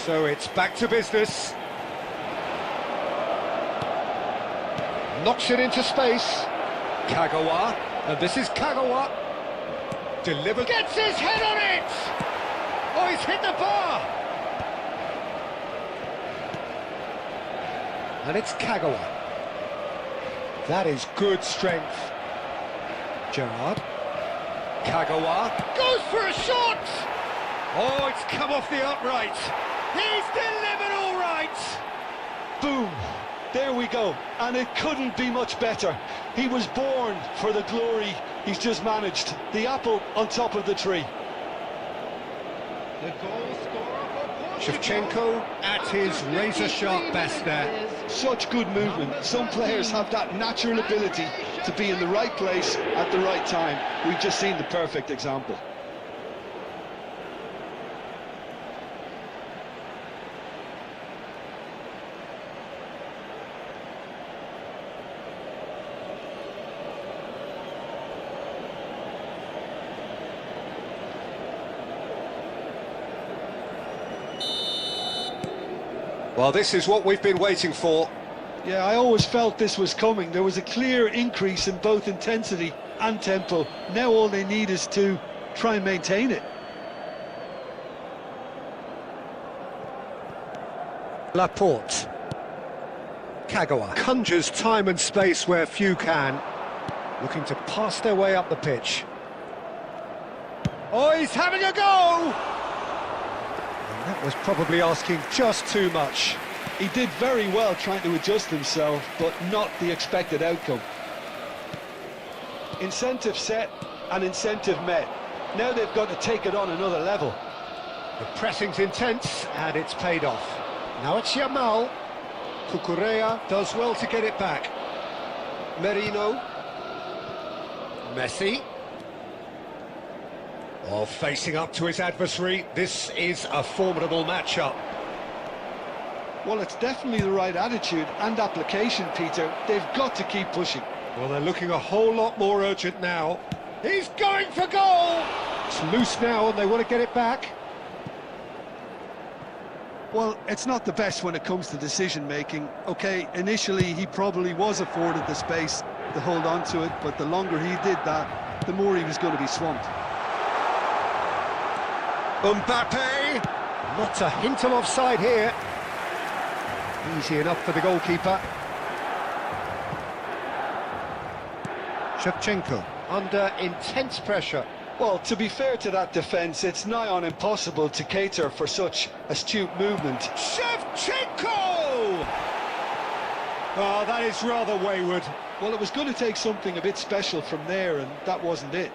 So it's back to business. Knocks it into space. Kagawa, and this is Kagawa. Delivers. Gets his head on it! Oh, he's hit the bar! And it's Kagawa. That is good strength. Gerrard. Kagawa goes for a shot! Oh, it's come off the upright. He's delivered all right! Boom! There we go, and it couldn't be much better. He was born for the glory he's just managed. The apple on top of the tree. The goal scorer for Portugal. Shevchenko at his razor-sharp best there. Such good movement. Some players have that natural ability to be in the right place at the right time. We've just seen the perfect example. Well, this is what we've been waiting for. Yeah, I always felt this was coming. There was a clear increase in both intensity and tempo. Now all they need is to try and maintain it. Laporte. Kagawa conjures time and space where few can. Looking to pass their way up the pitch. Oh, he's having a go! And that was probably asking just too much. He did very well trying to adjust himself, but not the expected outcome. Incentive set and incentive met. Now they've got to take it on another level. The pressing's intense, and it's paid off. Now it's Yamal. Cucurella does well to get it back. Merino. Messi. Oh, facing up to his adversary, this is a formidable matchup. Well, it's definitely the right attitude and application, Peter. They've got to keep pushing. Well, they're looking a whole lot more urgent now. He's going for goal! It's loose now and they want to get it back. Well, it's not the best when it comes to decision-making. OK, initially he probably was afforded the space to hold on to it, but the longer he did that, the more he was going to be swamped. Mbappe! Not a hint of offside here. Easy enough for the goalkeeper. Shevchenko under intense pressure. Well, to be fair to that defence, it's nigh on impossible to cater for such astute movement. Shevchenko! Oh, that is rather wayward. Well, it was going to take something a bit special from there, and that wasn't it.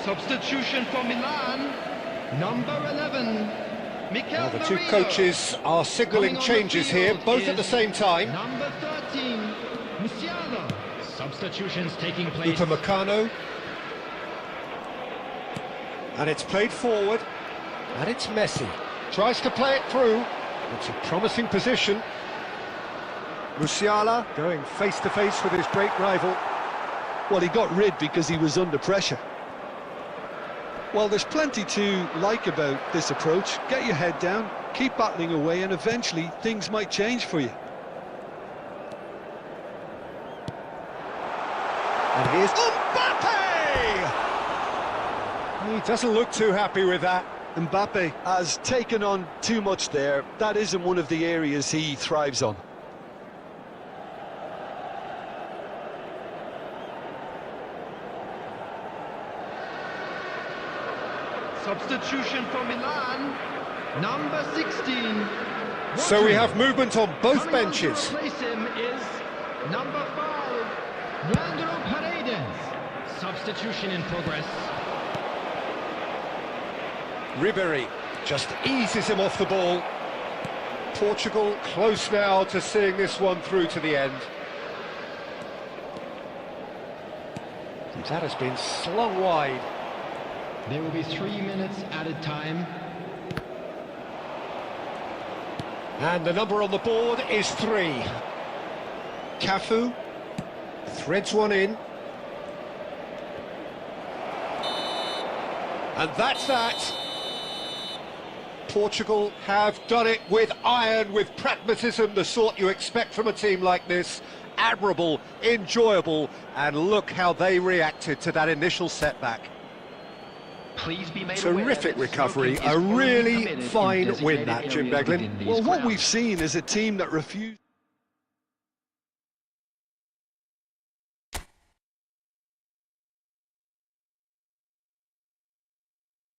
Substitution for Milan, number 11, Mikel Well, the two Merino. coaches are signalling Coming on the changes here, field both at the is same time. Number 13, Musiala. Substitutions taking place. Upamecano. And it's played forward. And it's Messi. Tries to play it through. It's a promising position. Musiala going face-to-face with his great rival. Well, he got rid because he was under pressure. Well, there's plenty to like about this approach. Get your head down, keep battling away, and eventually things might change for you. And here's Mbappe! He doesn't look too happy with that. Mbappe has taken on too much there. That isn't one of the areas he thrives on. Substitution for Milan, number 16. So we have movement on both Coming on to benches. replace him is number 5, Leandro Paredes. Substitution in progress. Ribery just eases him off the ball. Portugal close now to seeing this one through to the end. That has been slung wide. There will be 3 minutes added time. And the number on the board is 3. Cafu threads one in. And that's that. Portugal have done it with iron, with pragmatism, the sort you expect from a team like this. Admirable, enjoyable, and look how they reacted to that initial setback. Please be made Terrific aware that recovery, smoking is a only really permitted in fine win designated that, Jim areas Beglin. within these Well, what grounds. we've seen is a team that refused